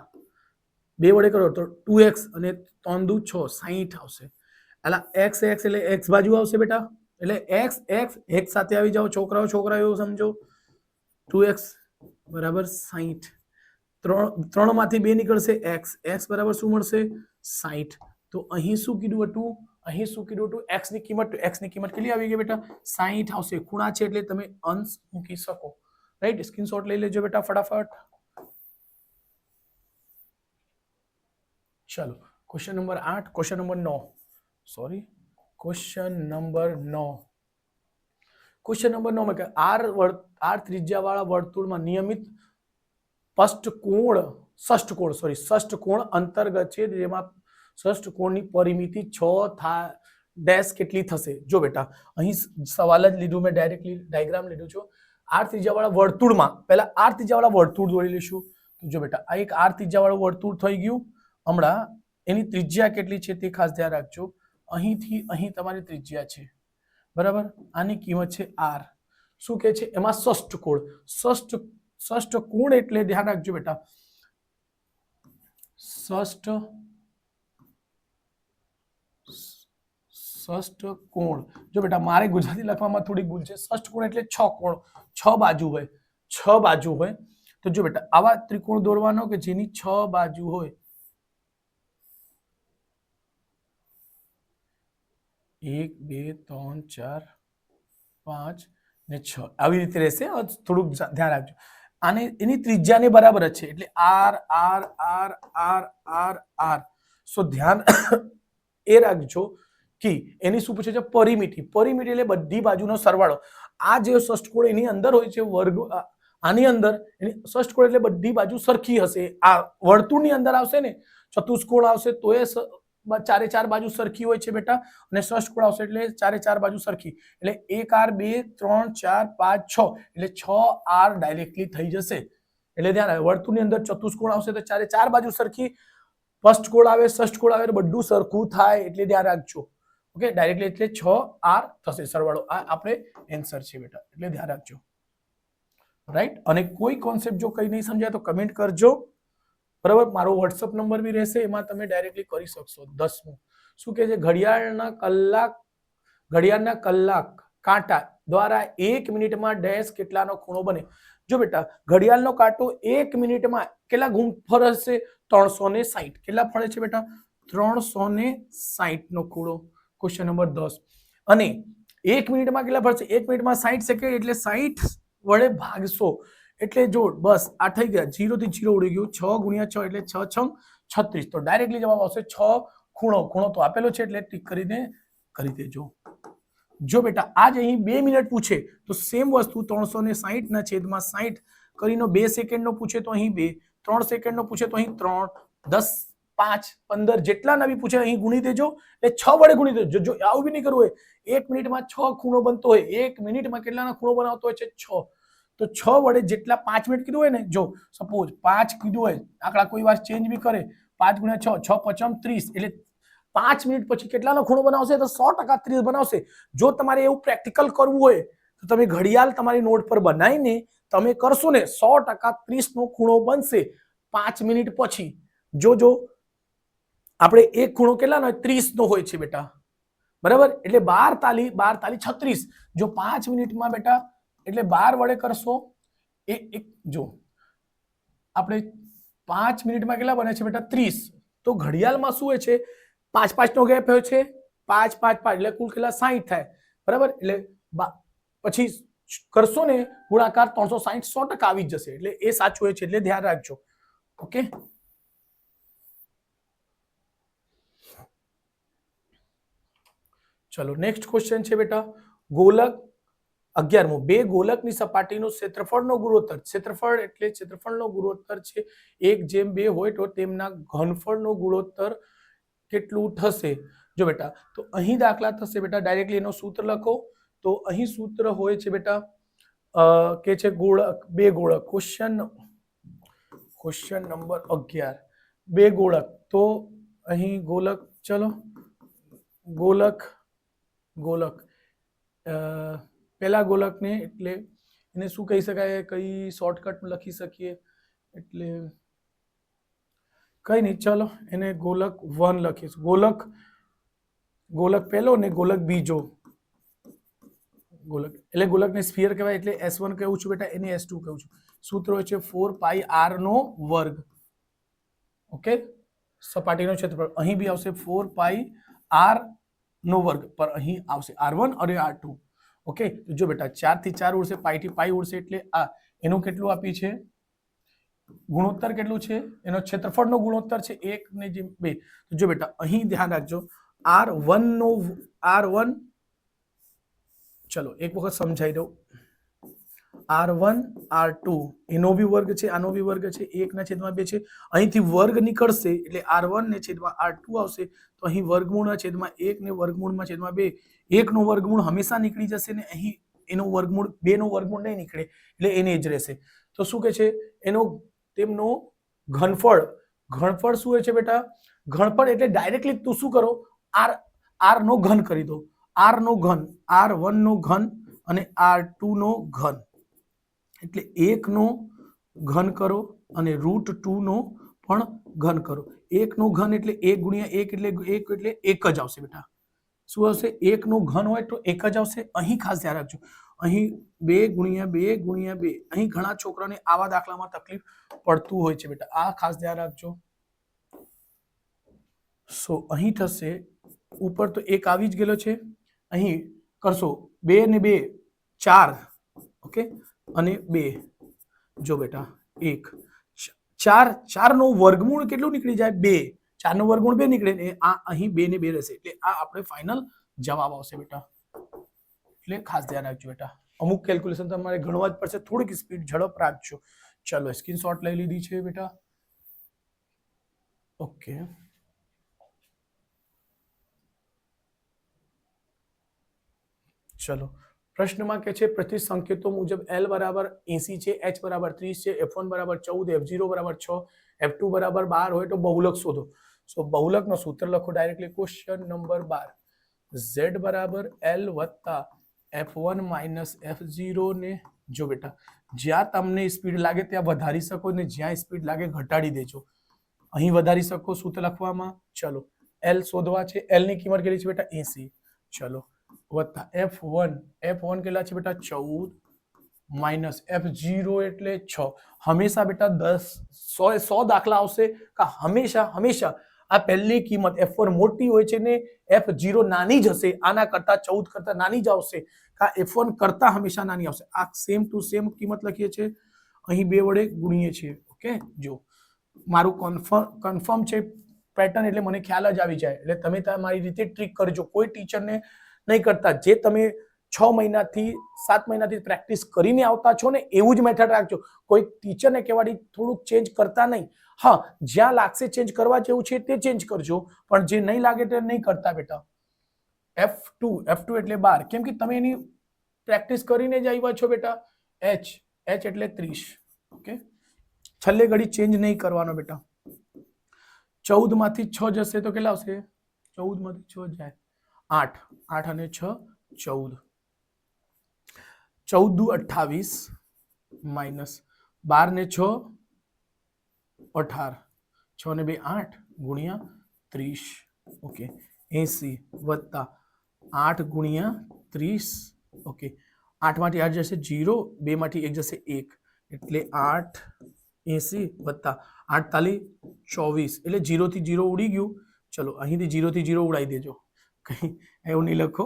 2 વડે કરો તો 2x અને 3 દુ 6, 60 આવશે. એટલે x એટલે x બાજુ આવશે બેટા. એટલે x સાથે આવી જાઓ છોકરાઓ એવું સમજો. 2x બરાબર 60. 3 માંથી 2 નીકળશે x બરાબર શું મળશે? 60. તો અહીં શું કીધું હતું? x ની કિંમત કેટલી આવી ગઈ બેટા? 60 આવશે. ખૂણા છે એટલે તમે અંશ મૂકી શકો. રાઈટ, સ્ક્રીનશોટ લઈ લેજો બેટા ફટાફટ. ચલો question number 8, question number 9, sorry, question number 9. Question number 9 માં કે આર ત્રિજ્યાવાળા વર્તુળમાં નિયમિત ષષ્ઠકોણ અંતર્ગત છે, જેમાં ષષ્ઠકોણની પરિમિતિ 6 ડેશ કેટલી થશે? જો બેટા અહીં સવાલ જ લીધું, મેં ડાયરેક્ટલી ડાયાગ્રામ લીધું છું. આર ત્રિજ્યાવાળા વર્તુળમાં પહેલા આર ત્રિજ્યાવાળા વર્તુળ દોરી લઈશું. તો જો બેટા આ એક આર ત્રિજ્યાવાળું વર્તુળ થઈ ગયું. હમણાં એની ત્રિજ્યા કેટલી છે તે ખાસ ધ્યાન રાખજો. અહીંથી અહીં તમારી ત્રિજ્યા છે બરાબર. આની કિંમત છે r. શું કહે છે? એમાં ષષ્ઠકોણ એટલે ધ્યાન રાખજો બેટા, ષષ્ઠકોણ, જો બેટા મારે ગુજરાતી લખવામાં થોડી ભૂલ છે. ષષ્ઠકોણ એટલે 6 કોણ, 6 બાજુ હોય, 6 બાજુ હોય. તો જો બેટા આવા ત્રિકોણ દોરવાનો કે જેની 6 બાજુ હોય. 1 2 3 4 5 ને 6 આવી રીતે રહેશે. થોડુંક ધ્યાન રાખજો. આને એની ત્રિજ્યાને બરાબર જ છે એટલે આર આર આર આર આર આર. સો ધ્યાન એ રાખજો કે એની શું પૂછે છે? પરિમિતિ. પરિમિતિ એટલે બધી બાજુનો સરવાળો. આ જે ષષ્ઠકોણ એની અંદર હોય છે વર્ગ, આની અંદર એની ષષ્ઠકોણ એટલે બધી બાજુ સરખી હશે. આ વર્તુળની અંદર આવશે ને ચતુષ્કોણ આવશે તો એ ચારે ચાર બાજુ સરખી હોય છે બેટા, અને ષષ્ઠકોણ આવશે એટલે ચારે ચાર બાજુ સરખી. એટલે 1 આર 2 3 4 5 6 એટલે 6 આર ડાયરેક્ટલી થઈ જશે. એટલે ધ્યાન આવે, વર્તુળની અંદર ચતુષ્કોણ આવશે તો ચારે ચાર બાજુ સરખી, અષ્ટકોણ આવે ષષ્ઠકોણ આવે બધું સરખું થાય એટલે ધ્યાન રાખજો. ઓકે, ડાયરેક્ટલી એટલે 6 આર થશે સરવાળો. આ આપણે આન્સર છે બેટા, એટલે ધ્યાન રાખજો. રાઈટ. અને કોઈ કોન્સેપ્ટ જો કઈ નહીં સમજાય તો કમેન્ટ કરજો. બરાબર, મારો WhatsApp નંબર બી રહેશે, એમાં તમે ડાયરેક્ટલી કરી શકશો. 10મું શું કહે છે? ઘડિયાળના કલાક કાંટા દ્વારા 1 મિનિટમાં ડેશ કેટલાનો ખૂણો બને? જો બેટા ઘડિયાળનો કાંટો 1 મિનિટમાં કેટલા ગુણ ફરશે? 360. કેટલા ફરે છે બેટા? 360 નો ખૂણો. Question number 10. અને 1 મિનિટમાં કેટલા ફરશે? 1 મિનિટમાં 60 સેકન્ડ એટલે 60 વડે ભાગશો એટલે જો બસ આ થઈ ગયા, 0 થી 0 ઉડી ગયું. 6 ગુણ્યા 6 એટલે 6 6 36. તો ડાયરેક્ટલી જવાબ આવશે 6. ખૂણો તો આપેલો છે એટલે ટીક કરીને કરી દેજો. જો બેટા આજ અહીં 2 મિનિટ પૂછે તો સેમ વસ્તુ 360 ના છેદમાં 60 કરીને 2 સેકન્ડ નો પૂછે તો અહીં 2, 3 સેકન્ડ નો પૂછે તો અહીં 3, 10 5 15 જેટલા નવી પૂછે અહીં ગુણી દેજો. એટલે 6 વડે ગુણી દેજો. જો આવું બી નહીં કરવું હોય, 1 મિનિટમાં 6 ખૂણો બનતો હોય, 1 મિનિટમાં કેટલાનો ખૂણો બનાવતો હોય છે? 6. તો 6 વડે જેટલા 5 મિનિટ કીધું હોય ને, જો સપોઝ 5 કીધું હોય, આંકડા કોઈ વાર ચેન્જ બી કરે, 5 ગુણ્યા 6 6 5 30 એટલે 5 મિનિટ પછી કેટલાનો ખૂણો બનાવશે? તો 100% 30 બનાવશે. જો તમારે એવું પ્રેક્ટિકલ કરવું હોય તો તમે ઘડિયાળ તમારી નોટ પર બનાવીને તમે કરશો ને 100% 30 નો ખૂણો બનશે 5 મિનિટ પછી. જો આપણે એક ખૂણો કેટલાનો હોય? 30 નો હોય છે બેટા. બરાબર, એટલે 12 તાલી 36. જો 5 મિનિટમાં બેટા એટલે 12 વડે કરશો એક જો આપણે 5 મિનિટમાં કેટલા બને છે બેટા? 30. તો ઘડિયાળમાં શું હોય છે? 5 નો ગેપ હોય છે, 5 5 5 એટલે કુલ કેટલા? 60 થાય. બરાબર, એટલે પછી કરશો ને ગુણાકાર 360 100% આવી જ જશે. એટલે એ સાચું હોય છે, એટલે ધ્યાન રાખજો. ઓકે, ચલો નેક્સ્ટ ક્વેશ્ચન છે બેટા ગોલક 11મો. 2 ગોલકની સપાટીનું ક્ષેત્રફળનો ગુણોત્તર. ક્ષેત્રફળ એટલે ક્ષેત્રફળનો ગુણોત્તર છે 1:2 હોય તો તેમના ઘનફળનો ગુણોત્તર કેટલું થશે? જો બેટા તો અહીં દાખલા થશે બેટા, ડાયરેક્ટલી એનો સૂત્ર લખો. તો અહીં સૂત્ર હોય છે બેટા કે છે ગોળક, 2 ગોળક. Question number 11, 2 ગોળક. તો અહીં ગોલક, ચલો ગોલક પેલા ગોલકને એટલે એને શું કહી શકાય? કઈ શોર્ટકટ લખી શકીએ? એટલે કઈ નહીં, ચલો એને ગોલક 1 લખીશું. ગોલક પહેલો ને ગોલક બીજો. ગોલક એટલે ગોલકને સ્ફિયર કહેવાય એટલે S1 કહું છું બેટા, એને S2 કહું છું. સૂત્ર હોય છે 4πr નો વર્ગ. ઓકે, સપાટીનો ક્ષેત્રફળ અહીં બી આવશે 4πr નો વર્ગ, પર અહીં આવશે R1 અને R2. ઓકે, જો બેટા 4 થી 4 ઉડશે, પાઈ થી પાઈ ઉડશે એટલે આ એનું કેટલું આપી છે? ગુણોત્તર કેટલું છે? એનો ક્ષેત્રફળનો ગુણોત્તર છે 1 ને 2. જો બેટા અહીં ધ્યાન રાખજો, R1 ચલો એક વખત સમજાઈ દઉં. R1 R2 એનો બી વર્ગ છે, આનો બી વર્ગ છે, 1/2 છે. અહીંથી વર્ગ નીકળશે એટલે R1 ને છેદમાં R2 આવશે. તો અહીં વર્ગમૂળ છેદમાં 1 ને વર્ગમૂળમાં છેદમાં 2. 1 નો વર્ગમૂળ હંમેશા નીકળી જશે ને અહીં એનો વર્ગમૂળ 2 નો વર્ગમૂળ નહીં નીકળે એટલે એને જ રહેશે. તો શું કહે છે? તેમનો ઘનફળ શું હોય છે બેટા? ઘનફળ એટલે ડાયરેક્ટલી તું શું કરો? R નો ઘન કરી દો. R નો ઘન, R1 નો ઘન અને R2 નો ઘન. એટલે 1 નો ઘન કરો અને √2 નો પણ ઘન કરો. 1 નો ઘન એટલે 1 ગુણ્યા 1 એટલે 1 જ આવશે બેટા. શું આવશે? 1 નો ઘન હોય તો 1 જ આવશે. અહીં ખાસ ધ્યાન રાખજો, અહીં 2 ગુણ્યા 2 ગુણ્યા 2. અહીં ઘણા છોકરાને આવા દાખલામાં તકલીફ પડતું હોય છે બેટા, આ ખાસ ધ્યાન રાખજો. સો અહીં થશે ઉપર તો 1 આવી જ ગયેલો છે, અહીં કરશો 2 ને 2 4, ઓકે, અને 2 જો બેટા 1 4 નો વર્ગમૂળ કેટલું નીકળી જાય? 2. 4 નો વર્ગમૂળ 2 નીકળે ને આ અહીં 2 ને 2 રહેશે, એટલે આ આપણે ફાઇનલ જવાબ આવશે બેટા. એટલે ખાસ ધ્યાન રાખજો બેટા, અમુક કેલ્ક્યુલેશન તમારે ગણવા જ પડશે, થોડીક સ્પીડ ઝડપ રાખજો. ચલો સ્ક્રીનશોટ લઈ લીધી છે બેટા. ઓકે, ચલો પ્રશ્નમાં કે છે પ્રતિ સંકેતો મુજબ L બરાબર 80 છે, H બરાબર 30 છે, F1 બરાબર 14, F0 બરાબર 6, F2 બરાબર 12 હોય તો બહુલક શોધો. સો બહુલકનો સૂત્ર લખો ડાયરેક્ટલી. ક્વેશ્ચન નંબર 12, Z બરાબર L વત્તા F1 માઇનસ F0 ને જો બેટા જ્યાં તમને સ્પીડ લાગે ત્યાં વધારી શકો ને જ્યાં સ્પીડ લાગે ઘટાડી દેજો. અહીં વધારી શકો સૂત્ર લખવામાં. ચલો L શોધવા છે, L ની કિંમત કેટલી છે બેટા? 80. ચલો વત્તા F1 કેટલા છે બેટા? 14 માઇનસ F0 એટલે 6. હંમેશા બેટા 100 દાખલા આવશે કે હંમેશા આ પહેલી કિંમત F1 મોટી હોય છે ને F0 નાની જ હશે, આના કરતા 14 કરતા નાની જ આવશે, કા F1 કરતા હંમેશા નાની આવશે. આ સેમ ટુ સેમ કિંમત લખીએ છીએ, અહીં 2 વડે ગુણીએ છીએ. ઓકે, જો મારું કન્ફર્મ છે પેટર્ન, એટલે મને ખ્યાલ જ આવી જાય, એટલે તમે તમારી રીતે ટ્રીક કરજો. કોઈ ટીચરને નહીં કરતા, જે તમે 6 મહિનાથી 7 મહિનાથી પ્રેક્ટિસ કરીને આવતા છો ને એવું જ મેથડ રાખજો. કોઈ ટીચરને કહેવાથી થોડુંક ચેન્જ કરતા નહીં. હા, જ્યાં લાગશે ચેન્જ કરવા જેવું છે તે ચેન્જ કરજો, પણ જે નહીં લાગે તે નહીં કરતા બેટા. F2 એટલે 12, કેમ કે તમે એની પ્રેક્ટિસ કરીને જ આવ્યા છો બેટા. H એટલે 30. ઓકે, છેલ્લે ઘડી ચેન્જ નહીં કરવાનો બેટા. 14 માંથી 6 જશે તો કેટલા આવશે? 14 માંથી 6 જાય 8, 8 અને 6 14, 14 દુ 28 માઇનસ 12 ને 6 18, 6 ને 2 8 ગુણ્યા 30. ઓકે, 80 વત્તા 8 ગુણ્યા 30. ઓકે, 8 માંથી 8 જશે 0, 2 માંથી 1 જશે 1, એટલે 8 80 વત્તા 8 તાલી 24, એટલે 0 થી 0 ઉડી ગયું. ચલો અહીંથી 0 થી 0 ઉડાવી દેજો, કઈ એવું નહીં લખો.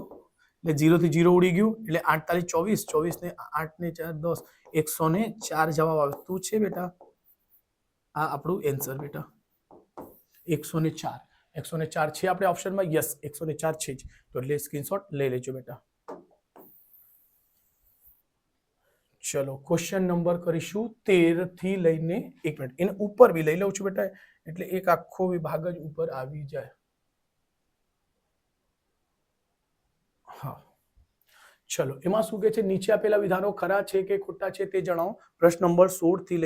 એટલે 0 થી 0 ઉડી ગયું, એટલે 8 તાલી 24, 24 ને 8 ને 4 10, 104 જવાબ આવે. તું છે બેટા આ આપણું એન્સર બેટા 104 છે આપણે ઓપ્શનમાં. યસ, 104 છે જ, તો એટલે સ્ક્રીનશોટ લઈ લેજો બેટા. ચલો ક્વેશ્ચન નંબર કરીશું 13 થી લઈને 1 મિનિટ, એને ઉપર બી લઈ લઉં છું બેટા, એટલે એક આખો વિભાગ જ ઉપર આવી જાય. હા, ચલો એમાં શું કે છે, નીચે આપેલા વિધાનો ખરા છે કે ખોટા છે તે જણાવો. પ્રશ્ન નંબર 13 થી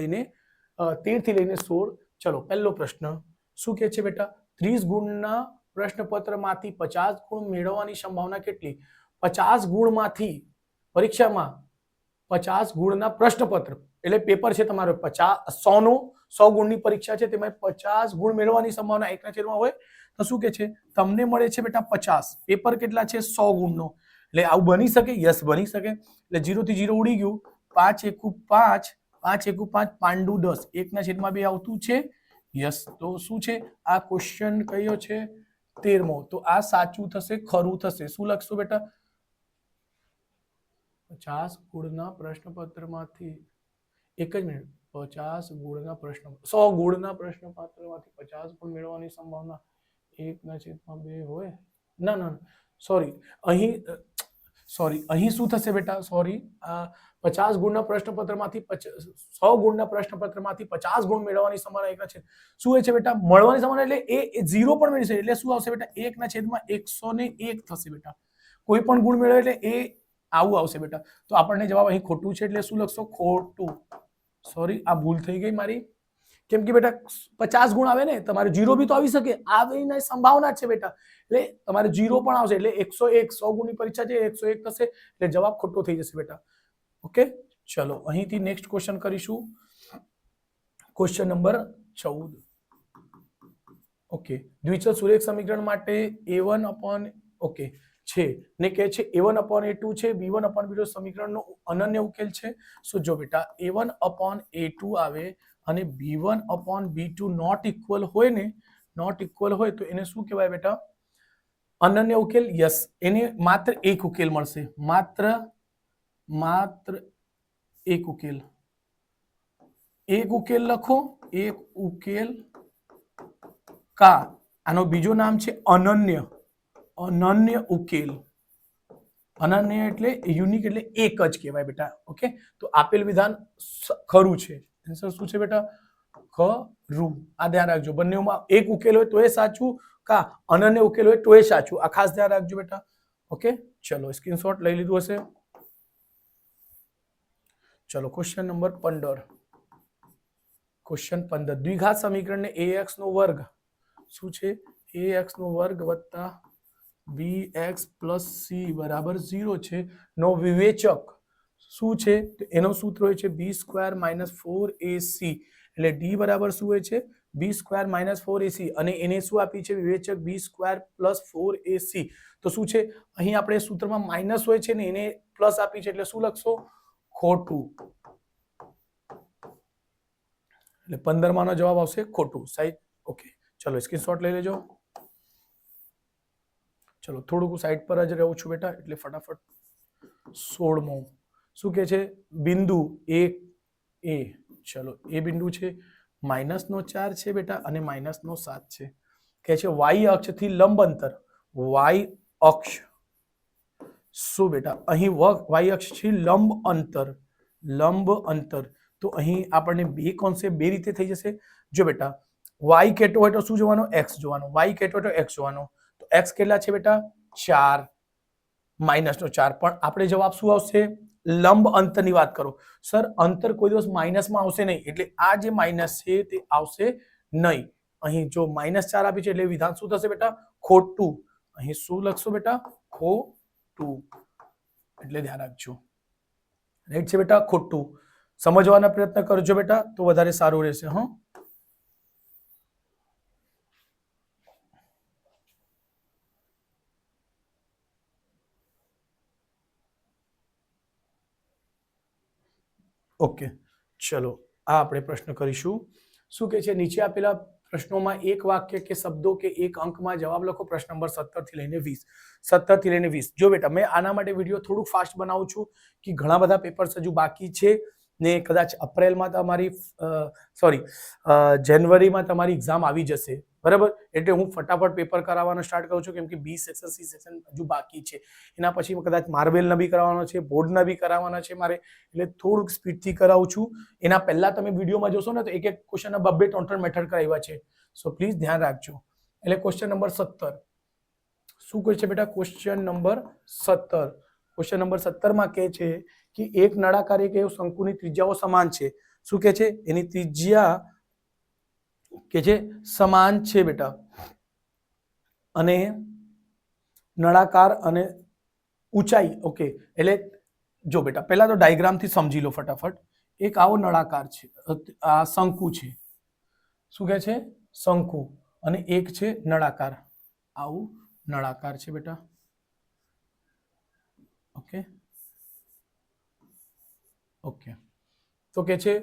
લઈને 16. ચલો પહેલો પ્રશ્ન શું કે છે બેટા? 30 ગુણના પ્રશ્નપત્રમાંથી 50 ગુણ મેળવવાની સંભાવના કેટલી? 50 ગુણમાંથી પરીક્ષામાં 50 ગુણના પ્રશ્નપત્ર એટલે પેપર છે તમારો 100 ગુણની પરીક્ષા છે, તેમાં 50 ગુણ મેળવવાની સંભાવના 1/છેદમાં હોય તો શું કે છે? તમને મળે છે બેટા 50, પેપર કેટલા છે? 100 ગુણનો, એટલે આવું બની શકે? યસ બની શકે. એટલે 0 થી 0 ઉડી ગયું, 5 એકુ 5, 5 એકુ 5 પાંડુ 10, 1/2 આવતું છે. યસ, તો શું છે આ ક્વેશ્ચન કયો છે? 13મો. તો આ સાચું થશે, ખરું થશે. શું લખશો બેટા? 50 ગુણના પ્રશ્નપત્રમાંથી, એક જ મિનિટ, 50 ગુણના પ્રશ્ન 100 ગુણના પ્રશ્નપત્રમાંથી 50 ગુણ મેળવવાની સંભાવના 1/2 હોય. ના સોરી, અહીં શું થશે બેટા? સોરી, 50 ગુણના પ્રશ્નપત્રમાંથી 100 ગુણના પ્રશ્નપત્રમાંથી 50 ગુણ મેળવવાની સંભાવના 1/, શું હોય છે બેટા? મળવાની સંભાવના, એટલે એ 0 પણ મેળવી શકે, એટલે શું આવશે બેટા? 1/101 થશે બેટા. કોઈ પણ ગુણ મેળવે એટલે એ આવું આવશે બેટા. તો આપણને જવાબ અહીં ખોટું છે, એટલે શું લખશો? ખોટું. સોરી, આ ભૂલ થઈ ગઈ મારી, કેમ કે બેટા 50 ગુણ આવે ને, તમારે 0 બી તો આવી શકે, આવીને સંભાવના છે બેટા, એટલે તમારે 0 પણ આવશે, એટલે 101, 100 ગુણની પરીક્ષા છે, 101 થશે, એટલે જવાબ ખોટો થઈ જશે બેટા. ઓકે, ચલો અહીંથી નેક્સ્ટ ક્વેશ્ચન કરીશું. Question number 14. ઓકે, દ્વિચલ સુરેખ સમીકરણ માટે A1 ઓકે, છે ને કહે છે a1/a2 છે b1/b2 સમીકરણનો અનન્ય ઉકેલ છે. સો જો બેટા a1/a2 આવે અને b1/b2 નોટ ઇક્વલ હોય ને, નોટ ઇક્વલ હોય તો એને શું કહેવાય બેટા? અનન્ય ઉકેલ. યસ, એને માત્ર એક ઉકેલ મળશે, માત્ર એક ઉકેલ. એક ઉકેલ લખો, એક ઉકેલ કા આનો બીજો નામ છે અનન્ય, અનન્ય ઉકેલ. અનન્ય એટલે યુનિક એટલે એક જ કહેવાય બેટા. ઓકે, તો આપેલ વિધાન ખરું છે. આન્સર શું છે બેટા? ખરું. આ ધ્યાન રાખજો, બંનેમાં એક ઉકેલ હોય તો એ સાચું, કા અનન્ય ઉકેલ હોય તો એ સાચું. આ ખાસ ધ્યાન રાખજો બેટા. ઓકે, ચલો સ્ક્રીનશોટ લઈ લીધું હશે. ચલો ક્વેશ્ચન નંબર 15. ક્વેશ્ચન 15, દ્વિઘાત સમીકરણને ax નો વર્ગ શું છે? ax નો વર્ગ વત્તા bx પ્લસ c બરાબર 0 છે નો વિવેચક શું છે? તો એનો સૂત્ર હોય છે b² માઇનસ 4ac. એટલે d બરાબર શું હોય છે? b² minus 4ac. અને એને શું આપી છે? વિવેચક b² પ્લસ 4ac. તો શું છે અહીં આપણે સૂત્રમાં માઇનસ હોય છે ને એને પ્લસ આપી છે, એટલે શું લખશો? ખોટું. એટલે 15 માનો જવાબ આવશે ખોટું. સાઈડ ઓકે, ચલો સ્ક્રીનશોટ લઈ લેજો. ચલો થોડુંક સાઈડ પર જ રહું છું બેટા, એટલે ફટાફટ. 16મો શું કે છે? બિંદુ a. ચલો એ બિંદુ છે, -4 છે બેટા અને -7 છે. કે છે y અક્ષથી લંબ અંતર, y અક્ષ શું બેટા? અહીં y અક્ષથી લંબ અંતર. તો અહીં આપણને બે કોન્સેપ્ટ બે રીતે થઈ જશે. જો બેટા y કહેતો હોય તો શું જોવાનું? x જોવાનું. y કહેતો હોય તો x જોવાનો. તો x કેટલા છે બેટા? 4, -4. પણ આપણે જવાબ શું આવશે? લંબ અંતરની વાત કરો. સર અંતર કોઈ દિવસ માઇનસમાં આવશે નહીં, એટલે આ જે માઇનસ છે તે આવશે નહીં. અહીં જો -4 આપી છે એટલે વિધાન શું થશે બેટા? ખોટું. અહીં શું લખશો બેટા? ખોટું. એટલે ધ્યાન રાખજો. રાઈટ છે બેટા? ખોટું. સમજવાના પ્રયત્ન કરજો બેટા, તો વધારે સારું રહેશે. હા, ઓકે, ચલો આ આપણે પ્રશ્ન કરીશું. શું કે છે? નીચે આપેલા પ્રશ્નોમાં એક વાક્ય કે શબ્દો કે એક અંકમાં જવાબ લખો. પ્રશ્ન નંબર 17 થી લઈને 20. 17 થી લઈને 20. જો બેટા મેં આના માટે વિડીયો થોડુંક ફાસ્ટ બનાવું છું કે ઘણા બધા પેપર્સ હજુ બાકી છે ને કદાચ એપ્રિલમાં તમારી જાન્યુઆરીમાં તમારી એક્ઝામ આવી જશે, બરાબર? એટલે હું ફટાફટ પેપર કરાવવાનું સ્ટાર્ટ કરું છું, કેમ કે બી સેક્શન સી સેક્શન હજુ બાકી છે. એના પછી કદાચ માર્વેલના બી કરાવવાનો છે, બોર્ડના બી કરાવવાના છે મારે, એટલે થોડુંક સ્પીડથી કરાવું છું. એના પહેલા તમે વિડીયોમાં જોશો ને તો એક એક ક્વેશ્ચનના 2-3 મેથડ કરાવ્યા છે. સો પ્લીઝ ધ્યાન રાખજો. એટલે ક્વેશ્ચન નંબર 17 શું કહે છે બેટા? Question number 17. ક્વેશ્ચન નંબર 17માં કહે છે કે એક નળાકાર એક એવું શંકુની ત્રિજ્યાઓ સમાન છે. શું કહે છે? એની ત્રિજ્યા કે છે સમાન છે બેટા, અને નળાકાર અને ઊંચાઈ. ઓકે, એટલે જો બેટા પહેલા તો ડાયાગ્રામ થી સમજી લો ફટાફટ. એક આવો નળાકાર છે, આ શંકુ છે. શું કહે છે? શંકુ. અને એક છે નળાકાર. આવું નળાકાર છે બેટા. ઓકે ઓકે, તો કે છે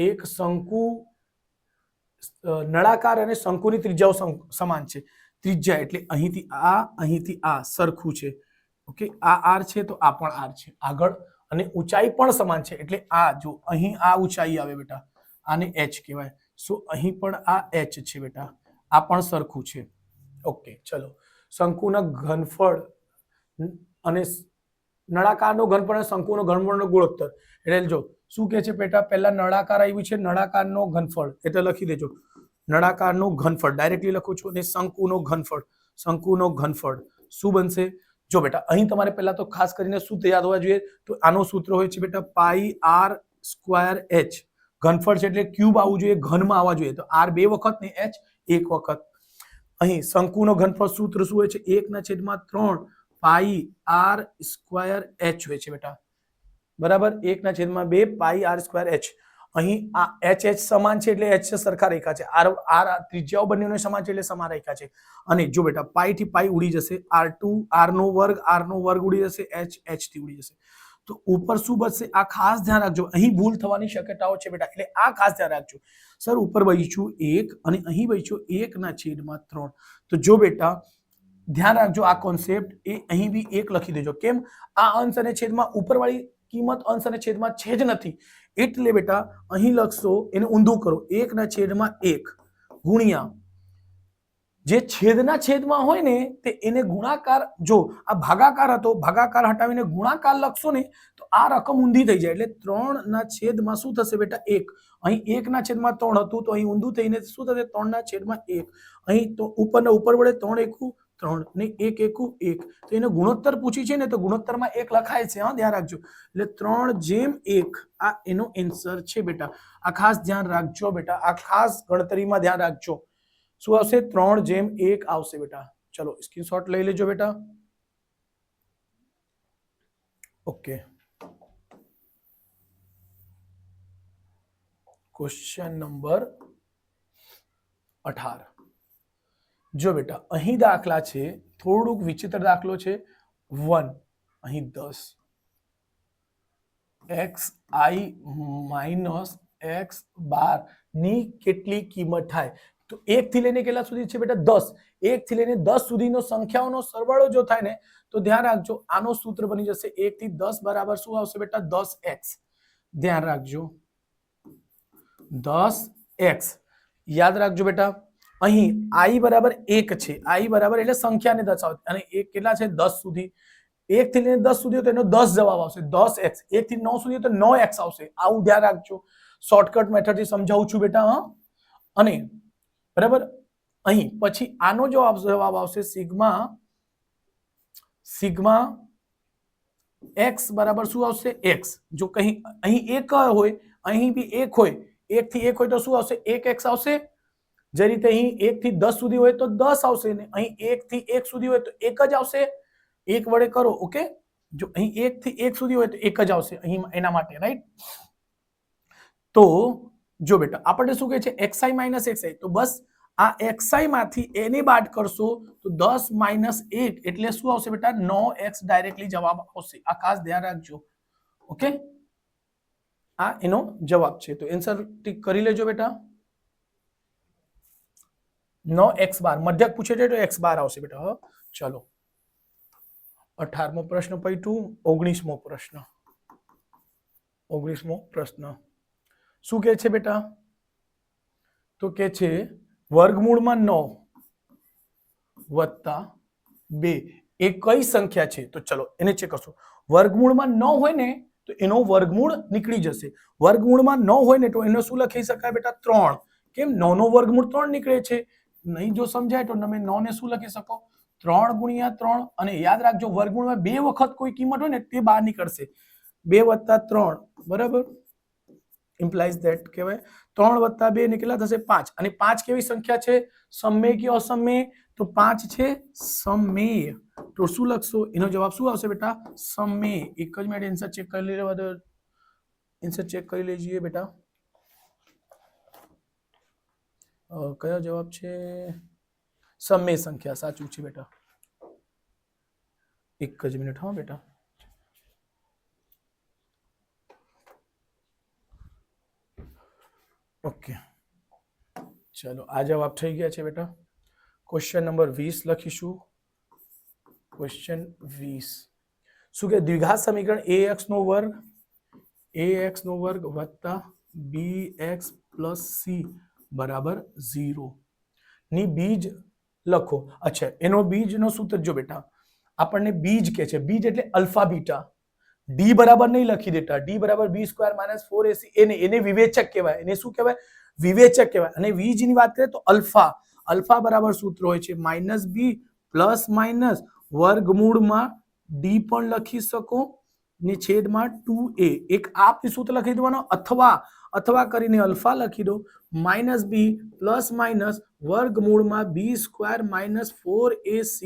એક શંકુ નળાકાર અને શંકુની ત્રિજ્યાઓ સમાન છે. ત્રિજ્યા એટલે અહીંથી આ સરખું છે. ઓકે, આ આર છે તો આ પણ આર છે આગળ, અને ઊંચાઈ પણ સમાન છે. એટલે આ જો અહીં આ ઊંચાઈ આવે બેટા, આને h કહેવાય. સો અહીં પણ આ h છે બેટા, આ પણ સરખું છે. ઓકે, ચલો શંકુના ઘનફળ અને નળાકારનો ઘનફળ અને શંકુનો ઘનફળનો ગુણોત્તર. એટલે જો શું કહે છે બેટા? પહેલા નળાકાર આવ્યું છે, નળાકારનો ઘનફળ એટલે લખી દેજો. નળાકારનો ઘનફળ ડાયરેક્ટલી લખું છું, અને શંકુનો ઘનફળ શું બનશે? જો બેટા અહીં તમારે પહેલા તો ખાસ કરીને સૂત્ર યાદ હોવા જોઈએ. તો આનો સૂત્ર હોય છે બેટા πr²h. ઘનફળ છે એટલે ક્યુબ આવવું જોઈએ, ઘનમાં આવવા જોઈએ. તો r 2 વખત ને h 1 વખત. અહીં શંકુનો ઘનફળ સૂત્ર શું હોય છે? 1/3 πr²h હોય છે બેટા, બરાબર? 1/2 πr²h. અહીં આ એચ એચ સમાન છે એટલે એચ સરખા રેખા છે, આર આર ત્રિજ્યાઓ બંનેનો સમાન છે એટલે સમાન રેખા છે. અને જો બેટા પાઈ થી પાઈ ઉડી જશે, r2 r નો વર્ગ ઉડી જશે, h h થી ઉડી જશે. તો ઉપર શું બચશે? આ ખાસ ધ્યાન રાખજો, અહીં ભૂલ થવાની શક્યતાઓ છે બેટા, એટલે આ ખાસ ધ્યાન રાખજો. સર ઉપર બચ્યું 1 અને અહીં બચ્યું 1/3. તો જો બેટા ધ્યાન રાખજો, આ કોન્સેપ્ટ એ અહીં બી 1 લખી દેજો. કેમ? આ અંશ અને છેદમાં ઉપરવાળી કિંમત અંશ અને છેદમાં છે જ નથી, એટલે બેટા અહીં લખશો, એને ઊંધું કરો, 1/1 ગુણ્યા જે છેદના છેદમાં હોય ને તે એને ગુણાકાર. જો આ ભાગાકાર હતો, ભાગાકાર હટાવીને ગુણાકાર લખશો ને તો આ રકમ ઊંધી થઈ જાય, એટલે 3/છેદમાં શું થશે બેટા? 1. અહીં 1/3 હતું તો અહીં ઊંધું થઈને શું થશે? 3/1. અહીં તો ઉપરના ઉપર વડે 3 એકુ 3 ને 1 એકુ 1, તો એને ગુણોત્તર પૂછી છે ને તો ગુણોત્તરમાં 1 લખાય છે. હા, ધ્યાન રાખજો. એટલે 3/1 આ એનો આન્સર છે બેટા. આ ખાસ ધ્યાન રાખજો બેટા, આ ખાસ ગણતરીમાં ધ્યાન રાખજો. શું આવશે? 3/1 આવશે બેટા. ચલો સ્ક્રીનશોટ લઈ લેજો બેટા. Okay, question number 18. જો બેટા અહીં દાખલા છે, થોડુંક વિચિત્ર દાખલો છે. 1 અહીં 10 xi માઇનસ x બાર ની કેટલી કિંમત થાય? તો 1 થી લઈને કેટલા સુધી છે બેટા? 10. 1 થી લઈને 10 સુધીનો સંખ્યાઓનો સરવાળો જો થાય ને તો ધ્યાન રાખજો, આનો સૂત્ર બની જશે 1 થી 10 બરાબર શું આવશે બેટા? 10x. ધ્યાન રાખજો, 10x. યાદ રાખજો બેટા, અહીં i બરાબર 1 છે, i બરાબર એટલે સંખ્યાને દર્શાવે, અને 1 કેટલા છે? 10 સુધી. 1 થી લઈને 10 સુધી તો એનો 10 જવાબ આવશે, 10x. 1 થી 9 સુધી તો 9x આવશે. આવું ધ્યાન રાખજો, શોર્ટકટ મેથડથી સમજાવું છું બેટા. હા, અને બરાબર અહીં પછી આનો જવાબ આવશે સિગ્મા x બરાબર શું આવશે? x. જો કहीं અહીં 1 હોય, અહીં બી 1 હોય, 1 થી 1 હોય તો શું આવશે? 1x આવશે. જે રીતે અહીં 1 થી 10 સુધી હોય તો 10 આવશે, ને અહીં 1 થી 1 સુધી હોય તો 1 જ આવશે. 1 વડે કરો. ઓકે, જો અહીં 1 થી 1 સુધી હોય તો 1 જ આવશે અહીં એના માટે, રાઈટ? તો જો બેટા આપણને શું કહે છે? xi minus xi. તો બસ આ xi માંથી એને બાદ કરશો તો 10 - 1 એટલે શું આવશે બેટા? 9x ડાયરેક્ટલી જવાબ આવશે. આ ખાસ ધ્યાન રાખજો. ઓકે, આ એનો જવાબ છે. તો આન્સર ટીક કરી લેજો બેટા. 9x બાર મધ્યક પૂછે છે તો x બાર આવશે બેટા. હા, ચલો 18મો પ્રશ્ન પૈટું. 19મો પ્રશ્ન. 19મો પ્રશ્ન શું કહે છે બેટા? તો કે છે વર્ગમૂળમાં 9 વત્તા 2 એ કઈ સંખ્યા છે? તો ચલો એને ચેક કરશો. વર્ગમૂળમાં 9 હોય ને તો એનો વર્ગમૂળ નીકળી જશે. વર્ગમૂળમાં 9 હોય ને તો એનો શું લખી શકાય બેટા? 3. કેમ? 9 નો વર્ગમૂળ 3 નીકળે છે. નહીં જો સમજાય તો તમે 9 ને શું લખી શકો? 3 × 3. અને યાદ રાખજો, વર્ગમૂળમાં 2 વખત કોઈ કિંમત હોય ને તે બહાર નીકળશે. 2 + 3 બરાબર ઇમ્પ્લાઇઝ ધેટ કહેવાય 3 + 2 ને કેટલા થશે? 5. અને 5 કેવી સંખ્યા છે? સમમેય કે અસમમેય? તો 5 છે સમમેય. તો શું લખશો? એનો જવાબ શું આવશે બેટા? સમમેય. એક જ મિનિટ આન્સર ચેક કરી લેવા દો. આન્સર ચેક કરી લેજીએ બેટા. કયો જવાબ છે? સમમેય સંખ્યા સાચું છે બેટા. એક જ મિનિટ. હા બેટા, ઓકે ચલો આ જવાબ થઈ ગયા છે બેટા. ક્વેશ્ચન નંબર 20 લખીશું. ક્વેશ્ચન 20 શું કે? દ્વિઘાત સમીકરણ ax નો વર્ગ વત્તા bx + c બરાબર 0 ની બીજ લખો. અચ્છા, એનો બીજનો સૂત્ર જો બેટા, આપણને બીજ કે છે. બીજ એટલે અલ્ફા બીટા. ડી બરાબર નહીં લખી દેતા. ડી બરાબર b² - 4ac. એને વિવેચક કહેવાય. એને શું કહેવાય? વિવેચક કહેવાય. અને વીજ ની વાત કરીએ તો અલ્ફા. અલ્ફા બરાબર સૂત્ર હોય છે -b ± વર્ગમૂળમાં ડી પણ લખી શકો ને છેદમાં 2a. એક આપની સૂત્ર લખી દેવાનો, અથવા કરીને અલ્ફા લખી દો -b ± વર્ગમૂળમાં b² - 4ac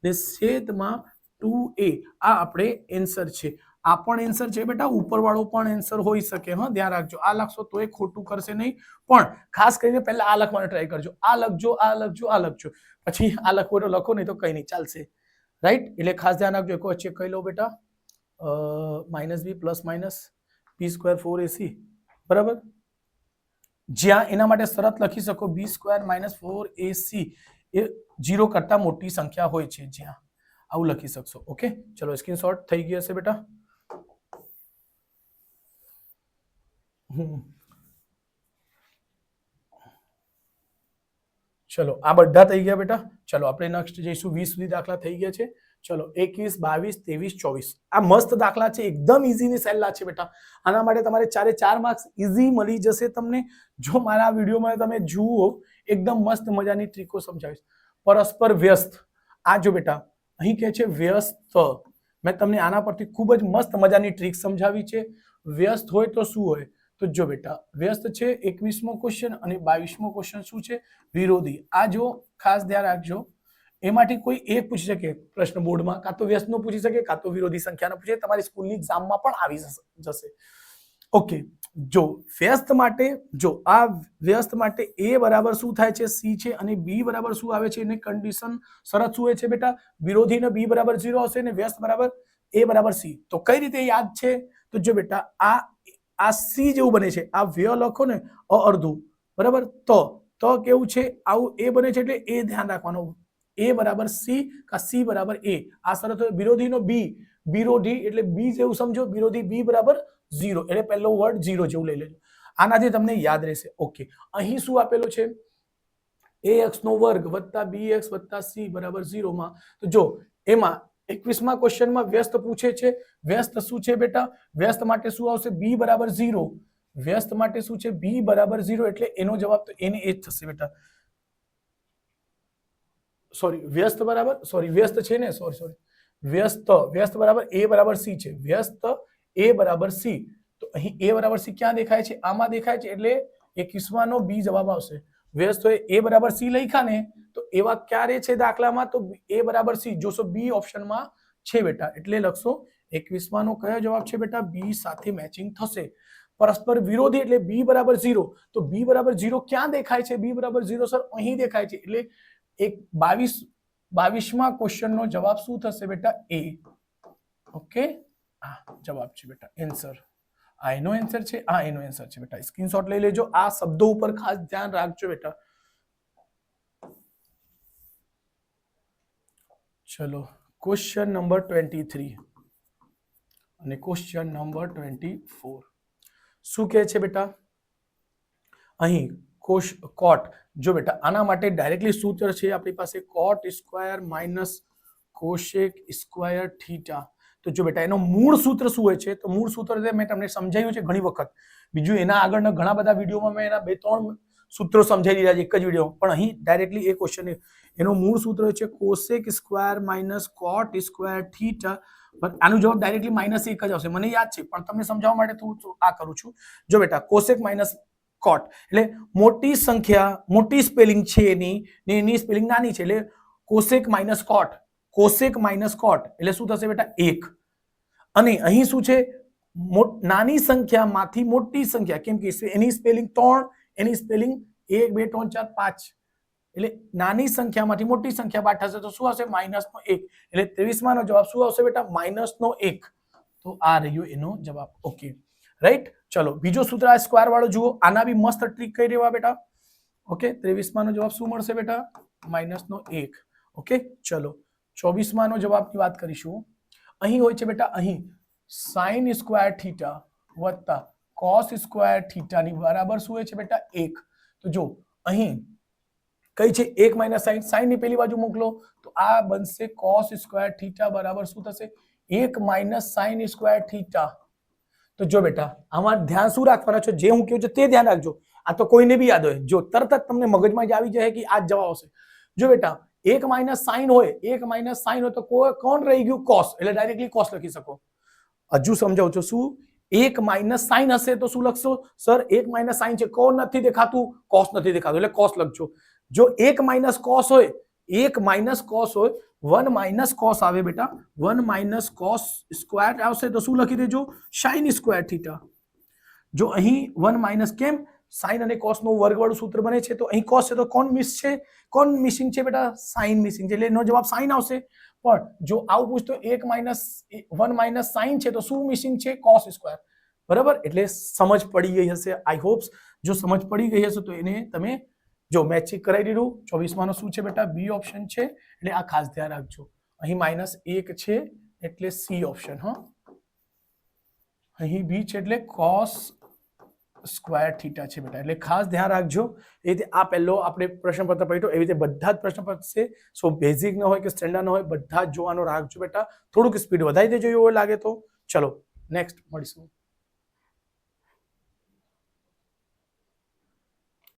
ને છેદમાં 2a. આ આપણે આન્સર છે. આ પણ આન્સર છે બેટા, ઉપરવાળો પણ આન્સર હોઈ શકે. હા, ધ્યાન રાખજો. આ લખશો તો એ ખોટું કરશે નહીં, પણ ખાસ કરીને પહેલા આ લખવાનો ટ્રાય કરજો. આ લખજો, આ લખજો, આ લખજો, પછી આ લખવો તો લખો, નહીં તો કઈ નહીં, ચાલશે. રાઈટ? એટલે ખાસ ધ્યાન રાખજો. એક ચેક કરી લો બેટા, -b plus minus p² 4ac, બરાબર. જ્યાં એના માટે શરત લખી શકો b² - 4ac એ 0 કરતા મોટી સંખ્યા હોય છે, જ્યાં આવું લખી શકશો. ઓકે, ચલો સ્ક્રીનશોટ થઈ ગયો હશે બેટા. ચલો આ બધા થઈ ગયા બેટા. ચલો આપણે નેક્સ્ટ જઈશું. 20 સુધી દાખલા થઈ ગયા છે. ચલો 21, 22, 23, 24 આ મસ્ત દાખલા છે, એકદમ ઈઝી ની સહેલા છે બેટા. આના માટે તમારે 4 માર્ક્સ ઈઝી મળી જશે તમને જો મારા વિડીયોમાં તમે જુઓ. એકદમ મસ્ત મજાની ટ્રીકો સમજાવીશ. પરસ્પર વ્યસ્ત, આ જો બેટા અહીં કહે છે વ્યસ્ત. મેં તમને આના પરથી ખૂબ જ મસ્ત મજાની ટ્રીક સમજાવી છે. વ્યસ્ત હોય તો શું હોય? તો જો બેટા વ્યસ્ત છે 21મો ક્વેશ્ચન અને 22મો ક્વેશ્ચન શું છે? વિરોધી. આ જો ખાસ ધ્યાન રાખજો, એમાંથી કોઈ એક પૂછી શકે પ્રશ્ન બોર્ડમાં, કાં તો વ્યસ્તનો પૂછી શકે, કાં તો વિરોધી સંખ્યાનો પૂછે. તમારી સ્કૂલની એક્ઝામમાં પણ આવી જશે. ઓકે, જો વ્યસ્ત માટે, જો આ વ્યસ્ત માટે a બરાબર શું થાય છે? c છે, અને b બરાબર શું આવે છે? એની કન્ડિશન શરત શું હોય છે બેટા? વિરોધી ને b બરાબર 0 હશે ને વ્યસ્ત બરાબર a બરાબર c. તો કઈ રીતે યાદ છે? તો જો બેટા આ c જેવું બને છે, આ વ્ય લખો ને અર્ધું, બરાબર. તો કેવું છે? આવું a બને છે, એટલે a ધ્યાન રાખવાનું. a બરાબર c કા c બરાબર a. આ શરત હોય. વિરોધીનો b, વિરોધી એટલે b જેવું સમજો. વિરોધી b બરાબર 0, એટલે પહેલો વર્ડ 0 જેવું લઈ લેજો. આનાથી તમને યાદ રહેશે. ઓકે, અહીં શું આપેલું છે? ax² વત્તા bx વત્તા c બરાબર 0 માં. તો જો એમાં 21મા ક્વેશ્ચનમાં વ્યસ્ત પૂછે છે. વ્યસ્ત શું છે બેટા? વ્યસ્ત માટે શું આવશે? b બરાબર 0. વ્યસ્ત માટે શું છે? b બરાબર 0, એટલે એનો જવાબ તો એને એ જ થશે બેટા. વ્યસ્ત બરાબર વ્યસ્ત છે ને, વ્યસ્ત બરાબર a બરાબર c છે. વ્યસ્ત a બરાબર c. તો અહીં a બરાબર c ક્યાં દેખાય છે? આમાં દેખાય છે, એટલે 21નો b જવાબ આવશે. વ્યસ્ત હોય a બરાબર c લખ્યા ને, તો એવા ક્યારે છે દાખલામાં? તો a બરાબર c જોશો b ઓપ્શનમાં છે બેટા, એટલે લખશો 21નો કયો જવાબ છે બેટા? b સાથે મેચિંગ થશે. પરસ્પર વિરોધી એટલે b બરાબર 0. તો b બરાબર 0 ક્યાં દેખાય છે? b બરાબર 0 સર અહીં દેખાય છે, એટલે 22મા ક્વેશ્ચનનો જવાબ શું થશે બેટા? a. ઓકે, આ જવાબ છે બેટા, આન્સર. આ એનો આન્સર છે, આ એનો આન્સર છે બેટા. સ્ક્રીનશોટ લઈ લેજો. આ શબ્દો ઉપર ખાસ ધ્યાન રાખજો બેટા. ચલો ક્વેશ્ચન નંબર 23 અને ક્વેશ્ચન નંબર 24 શું કહે છે બેટા? અહીં કોટ, જો બેટા આના માટે ડાયરેક્ટલી સૂત્ર છે આપણી પાસે, cot² માઇનસ કોશેક સ્ક્વેર થીટા. તો જો બેટા એનો મૂળ સૂત્ર શું હોય છે? તો મૂળ સૂત્ર મેં તમને સમજાવ્યું છે ઘણી વખત. બીજું એના આગળના ઘણા બધા વિડીયોમાં મેં એના 2-3 સૂત્રો સમજાવી દીધા છે એક જ વિડીયો, પણ અહીં ડાયરેક્ટલી એ ક્વેશ્ચન એનો મૂળ સૂત્ર હોય છે કોશેક² માઇનસ cot² થીટા. આનો જવાબ ડાયરેક્ટલી -1 જ આવશે, મને યાદ છે, પણ તમને સમજાવવા માટે હું આ કરું છું. જો બેટા કોશેક માઇનસ કોટ એટલે મોટી સંખ્યા, મોટી સ્પેલિંગ છે એની સ્પેલિંગ નાની છે, એટલે કોશેક માઇનસ કોટ. કોશેક માઇનસ કોટ એટલે શું થશે બેટા? 1. અને અહીં શું છે? નાની સંખ્યામાંથી મોટી સંખ્યા, કેમ કે એની સ્પેલિંગ 3, એની સ્પેલિંગ 1 2 3 4 5, એટલે નાની સંખ્યામાંથી મોટી સંખ્યા બાદ થશે તો શું આવશે? -1. એટલે 23માનો જવાબ શું આવશે બેટા? -1. તો આ રહ્યો એનો જવાબ. Okay, right. ચલો બીજો સૂત્ર આ સ્ક્વેર વાળો જુઓ. આના બી મસ્ત ટ્રીક કરી દેવા બેટા. ઓકે, 23માનો જવાબ શું મળશે બેટા? -1. ઓકે, ચલો 24માનો જવાબની વાત કરીશું. અહીં હોય છે બેટા, અહીં sin² થીટા વત્તા cos² થીટાની બરાબર શું હોય છે બેટા? 1. તો જો અહીં કઈ છે? 1 - sin. sin ની પેલી બાજુ મોકલો તો આ બનશે cos² થીટા બરાબર શું થશે? 1 - sin² થીટા. તો જો બેટા આમાં ધ્યાન શું રાખવાના છો? જે હું કહું છું તે ધ્યાન રાખજો. આ તો કોઈને બી યાદ હોય, જો તરત જ તમને મગજમાં જ આવી જાય કે આ જવાબ આવશે. જો બેટા 1 - sin હોય, 1 - sin હોય તો કોણ રહી ગયું? cos, એટલે ડાયરેક્ટલી cos લખી શકો. હજુ સમજાવું છું. શું 1 - sin હશે તો શું લખશો? સર 1 - sin છે, કોણ નથી દેખાતું? cos નથી દેખાતું, એટલે cos લખજો. જો 1 - cos હોય, 1 - cos હોય 1 માઇનસ કોસ આવે બેટા, 1 માઇનસ કોસ સ્ક્વેર આવશે તો શું લખી દેજો, સાઇન સ્ક્વેર થીટા. જો અહીં 1 માઇનસ, કેમ સાઇન અને કોસ નું વર્ગવાળું સૂત્ર બને છે, તો અહીં કોસ છે તો કોણ મિસ છે, કોણ મિસિંગ છે બેટા, સાઇન મિસિંગ છે, એટલે એનો જવાબ સાઇન આવશે. પણ જો આવું પૂછતો 1 માઇનસ સાઇન છે તો શું મિસિંગ છે, કોસ સ્ક્વેર. બરાબર, એટલે સમજ પડી ગઈ હશે, આઈ હોપ્સ. જો સમજ પડી ગઈ હશે તો એને તમે જો મેં ચેક કરાવી દીધું. 24 માનો શું છે બેટા, બી ઓપ્શન છે, એટલે આ ખાસ ધ્યાન રાખજો. અહીં -1 છે એટલે સી ઓપ્શન. હા, અહીં બી છે એટલે કોસ સ્ક્વેર થીટા છે બેટા, એટલે ખાસ ધ્યાન રાખજો. એ રીતે આ પહેલો આપણે પ્રશ્નપત્ર પડ્યો, એવી રીતે બધા જ પ્રશ્નપત્ર છે. સો બેઝિક ન હોય કે સ્ટેન્ડર્ડ ન હોય, બધા જ જોવાનો રાખજો બેટા. થોડુંક સ્પીડ વધારી દેજો એવું લાગે તો. ચલો નેક્સ્ટ મળીશું.